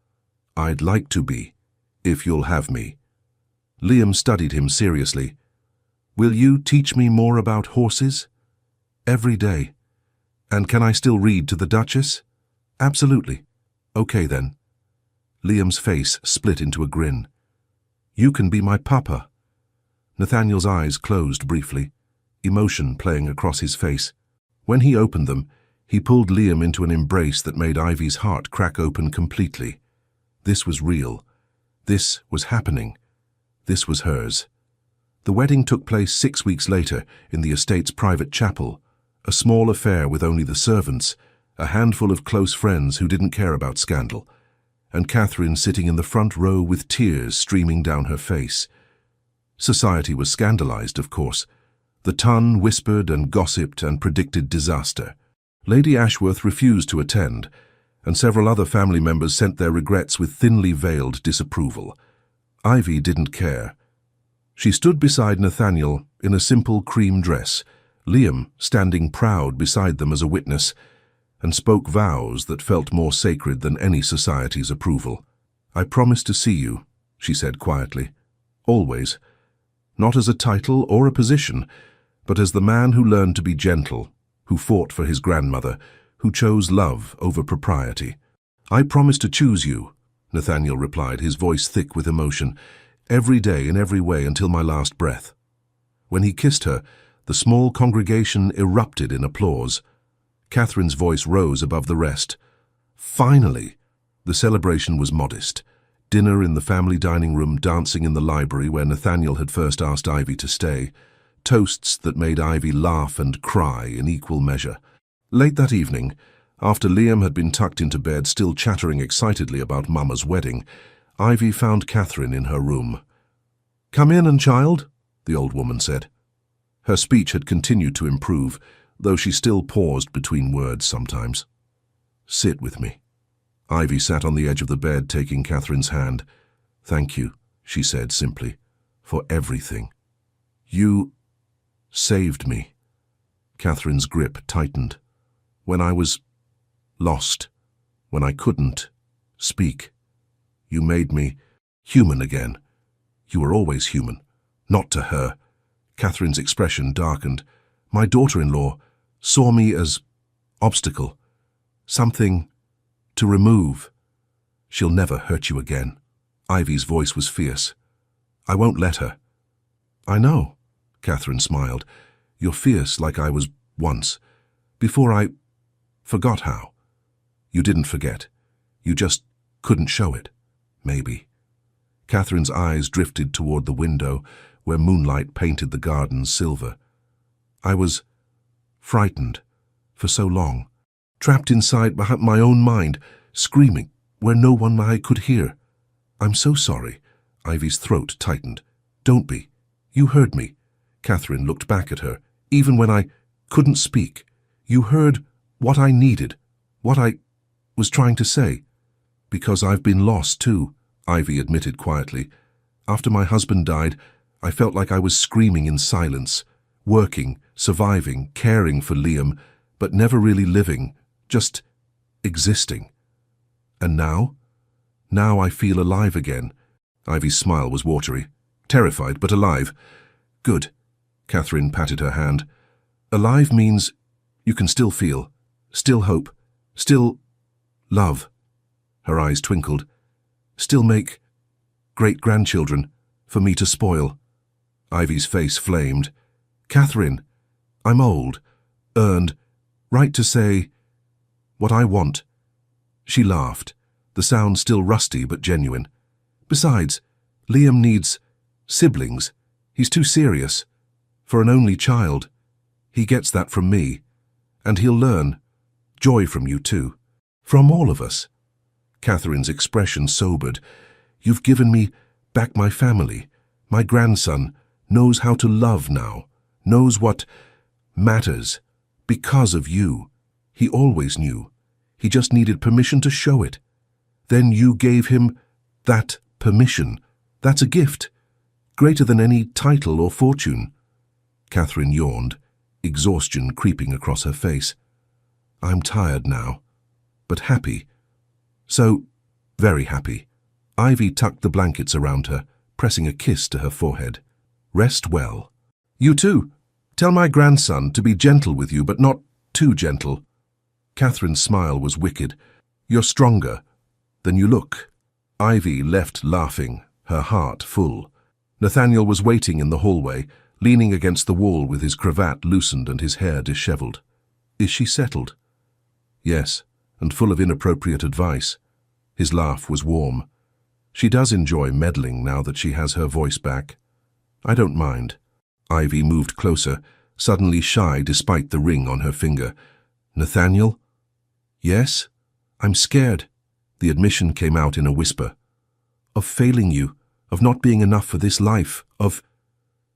I'd like to be, if you'll have me. Liam studied him seriously. Will you teach me more about horses? Every day. And can I still read to the Duchess? Absolutely. Okay then. Liam's face split into a grin. You can be my papa. Nathaniel's eyes closed briefly, emotion playing across his face. When he opened them, he pulled Liam into an embrace that made Ivy's heart crack open completely. This was real. This was happening. This was hers. The wedding took place 6 weeks later in the estate's private chapel, a small affair with only the servants, a handful of close friends who didn't care about scandal, and Catherine sitting in the front row with tears streaming down her face. Society was scandalized, of course. The Ton whispered and gossiped and predicted disaster. Lady Ashworth refused to attend, and several other family members sent their regrets with thinly veiled disapproval. Ivy didn't care. She stood beside Nathaniel in a simple cream dress, Liam standing proud beside them as a witness, and spoke vows that felt more sacred than any society's approval. I promise to see you, she said quietly. Always. Not as a title or a position, but as the man who learned to be gentle, who fought for his grandmother, who chose love over propriety. I promise to choose you, Nathaniel replied, his voice thick with emotion, every day in every way until my last breath. When he kissed her, the small congregation erupted in applause. Catherine's voice rose above the rest. Finally! The celebration was modest. Dinner in the family dining room, dancing in the library where Nathaniel had first asked Ivy to stay, toasts that made Ivy laugh and cry in equal measure. Late that evening, after Liam had been tucked into bed still chattering excitedly about Mama's wedding, Ivy found Catherine in her room. Come in, child, the old woman said. Her speech had continued to improve, though she still paused between words sometimes. Sit with me. Ivy sat on the edge of the bed, taking Catherine's hand. Thank you, she said simply, for everything. You saved me. Catherine's grip tightened. When I was lost, when I couldn't speak, you made me human again. You were always human, not to her. Catherine's expression darkened. My daughter-in-law saw me as obstacle, something to remove. She'll never hurt you again. Ivy's voice was fierce. I won't let her. I know, Catherine smiled. You're fierce like I was once, before I forgot how. You didn't forget. You just couldn't show it. Maybe. Catherine's eyes drifted toward the window where moonlight painted the garden silver. I was frightened for so long, trapped inside my own mind, screaming where no one I could hear. I'm so sorry. Ivy's throat tightened. Don't be. You heard me. Catherine looked back at her, even when I couldn't speak. You heard what I needed, what I was trying to say. Because I've been lost too, Ivy admitted quietly. After my husband died, I felt like I was screaming in silence, working, surviving, caring for Liam, but never really living, just existing. And now? Now I feel alive again, Ivy's smile was watery. Terrified, but alive. Good. Catherine patted her hand. Alive means you can still feel, still hope, still love. Her eyes twinkled. Still make great-grandchildren for me to spoil. Ivy's face flamed. Catherine, I'm old, earned, right to say what I want. She laughed, the sound still rusty but genuine. Besides, Liam needs siblings. He's too serious. For an only child. He gets that from me. And he'll learn. Joy from you too. From all of us. Catherine's expression sobered. You've given me back my family. My grandson knows how to love now. Knows what matters. Because of you. He always knew. He just needed permission to show it. Then you gave him that permission. That's a gift. Greater than any title or fortune. Catherine yawned, exhaustion creeping across her face. I'm tired now, but happy. So, very happy. Ivy tucked the blankets around her, pressing a kiss to her forehead. Rest well. You too. Tell my grandson to be gentle with you, but not too gentle. Catherine's smile was wicked. You're stronger than you look. Ivy left laughing, her heart full. Nathaniel was waiting in the hallway, leaning against the wall with his cravat loosened and his hair disheveled. Is she settled? Yes, and full of inappropriate advice. His laugh was warm. She does enjoy meddling now that she has her voice back. I don't mind. Ivy moved closer, suddenly shy despite the ring on her finger. Nathaniel? Yes? I'm scared. The admission came out in a whisper. Of failing you, of not being enough for this life, of...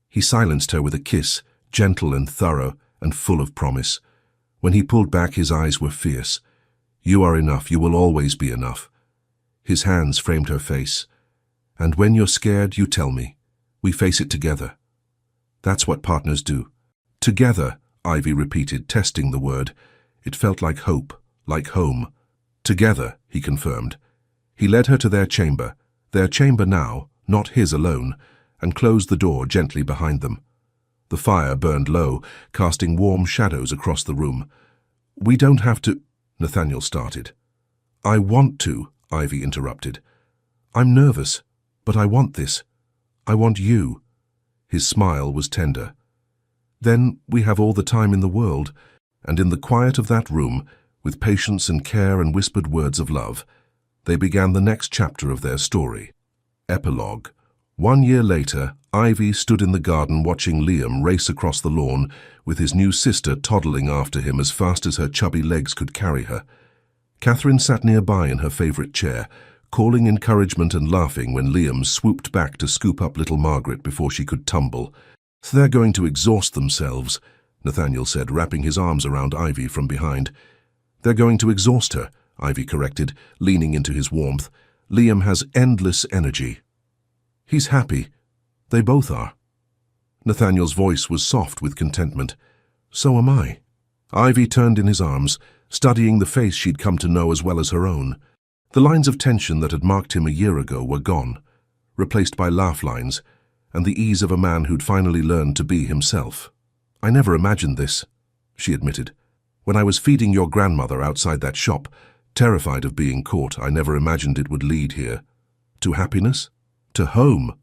He silenced her with a kiss, gentle and thorough and full of promise. When he pulled back, his eyes were fierce. You are enough, you will always be enough. His hands framed her face. And when you're scared, you tell me. We face it together. That's what partners do. Together, Ivy repeated, testing the word. It felt like hope, like home. Together, he confirmed. He led her to their chamber now, not his alone, and closed the door gently behind them. The fire burned low, casting warm shadows across the room. We don't have to, Nathaniel started. I want to, Ivy interrupted. I'm nervous, but I want this. I want you. His smile was tender. Then we have all the time in the world, and in the quiet of that room, with patience and care and whispered words of love, they began the next chapter of their story. Epilogue. 1 year later, Ivy stood in the garden watching Liam race across the lawn, with his new sister toddling after him as fast as her chubby legs could carry her. Catherine sat nearby in her favorite chair, calling encouragement and laughing when Liam swooped back to scoop up little Margaret before she could tumble. So they're going to exhaust themselves, Nathaniel said, wrapping his arms around Ivy from behind. They're going to exhaust her, Ivy corrected, leaning into his warmth. Liam has endless energy. He's happy. They both are. Nathaniel's voice was soft with contentment. So am I. Ivy turned in his arms, studying the face she'd come to know as well as her own. The lines of tension that had marked him a year ago were gone, replaced by laugh lines, and the ease of a man who'd finally learned to be himself. I never imagined this, she admitted. When I was feeding your grandmother outside that shop, terrified of being caught, I never imagined it would lead here. To happiness? To home?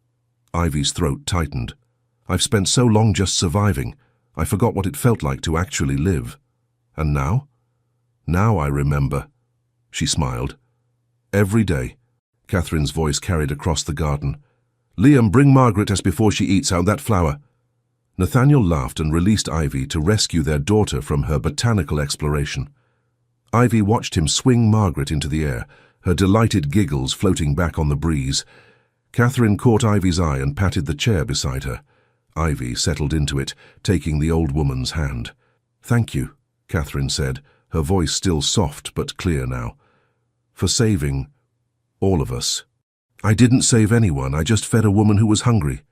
Ivy's throat tightened. I've spent so long just surviving, I forgot what it felt like to actually live. And now? Now I remember. She smiled. Every day, Catherine's voice carried across the garden. Liam, bring Margaret as before she eats out that flower. Nathaniel laughed and released Ivy to rescue their daughter from her botanical exploration. Ivy watched him swing Margaret into the air, her delighted giggles floating back on the breeze. Catherine caught Ivy's eye and patted the chair beside her. Ivy settled into it, taking the old woman's hand. Thank you, Catherine said, her voice still soft but clear now. For saving all of us. I didn't save anyone, I just fed a woman who was hungry.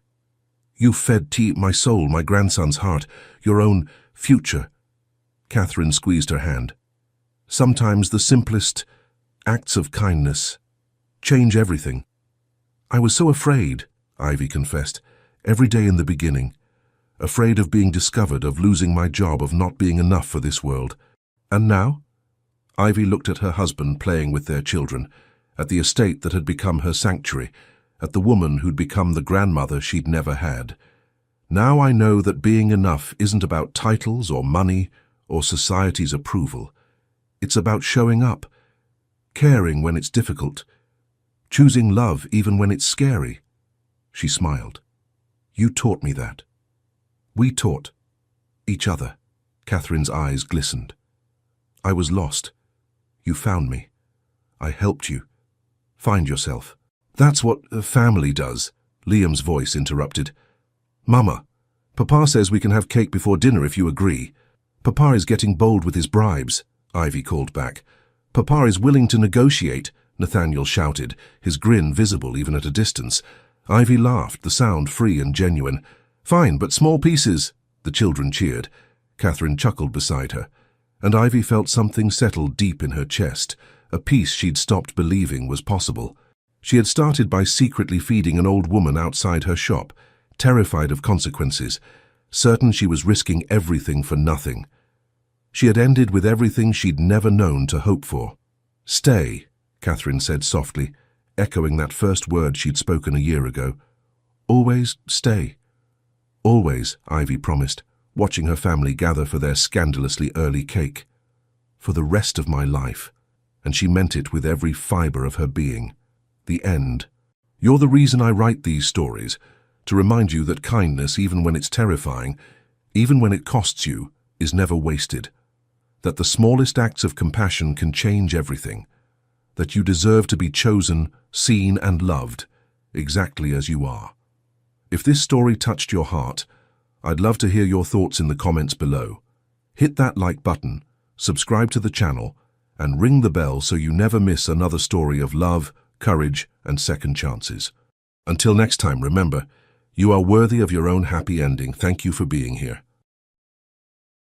You fed my soul, my grandson's heart, your own future. Catherine squeezed her hand. Sometimes the simplest acts of kindness change everything. I was so afraid, Ivy confessed, every day in the beginning. Afraid of being discovered, of losing my job, of not being enough for this world. And now? Ivy looked at her husband playing with their children, at the estate that had become her sanctuary, at the woman who'd become the grandmother she'd never had. Now I know that being enough isn't about titles or money or society's approval. It's about showing up, caring when it's difficult, choosing love even when it's scary. She smiled. You taught me that. We taught each other. Catherine's eyes glistened. I was lost. You found me. I helped you. Find yourself. That's what a family does, Liam's voice interrupted. Mama, Papa says we can have cake before dinner if you agree. Papa is getting bold with his bribes, Ivy called back. Papa is willing to negotiate, Nathaniel shouted, his grin visible even at a distance. Ivy laughed, the sound free and genuine. Fine, but small pieces, the children cheered. Catherine chuckled beside her, and Ivy felt something settle deep in her chest, a peace she'd stopped believing was possible. She had started by secretly feeding an old woman outside her shop, terrified of consequences, certain she was risking everything for nothing. She had ended with everything she'd never known to hope for. Stay, Catherine said softly, echoing that first word she'd spoken a year ago. Always stay. Always, Ivy promised, watching her family gather for their scandalously early cake. For the rest of my life. And she meant it with every fiber of her being. The end. You're the reason I write these stories, to remind you that kindness, even when it's terrifying, even when it costs you, is never wasted. That the smallest acts of compassion can change everything. That you deserve to be chosen, seen and loved, exactly as you are. If this story touched your heart, I'd love to hear your thoughts in the comments below. Hit that like button, subscribe to the channel, and ring the bell so you never miss another story of love, courage, and second chances. Until next time, remember, you are worthy of your own happy ending. Thank you for being here.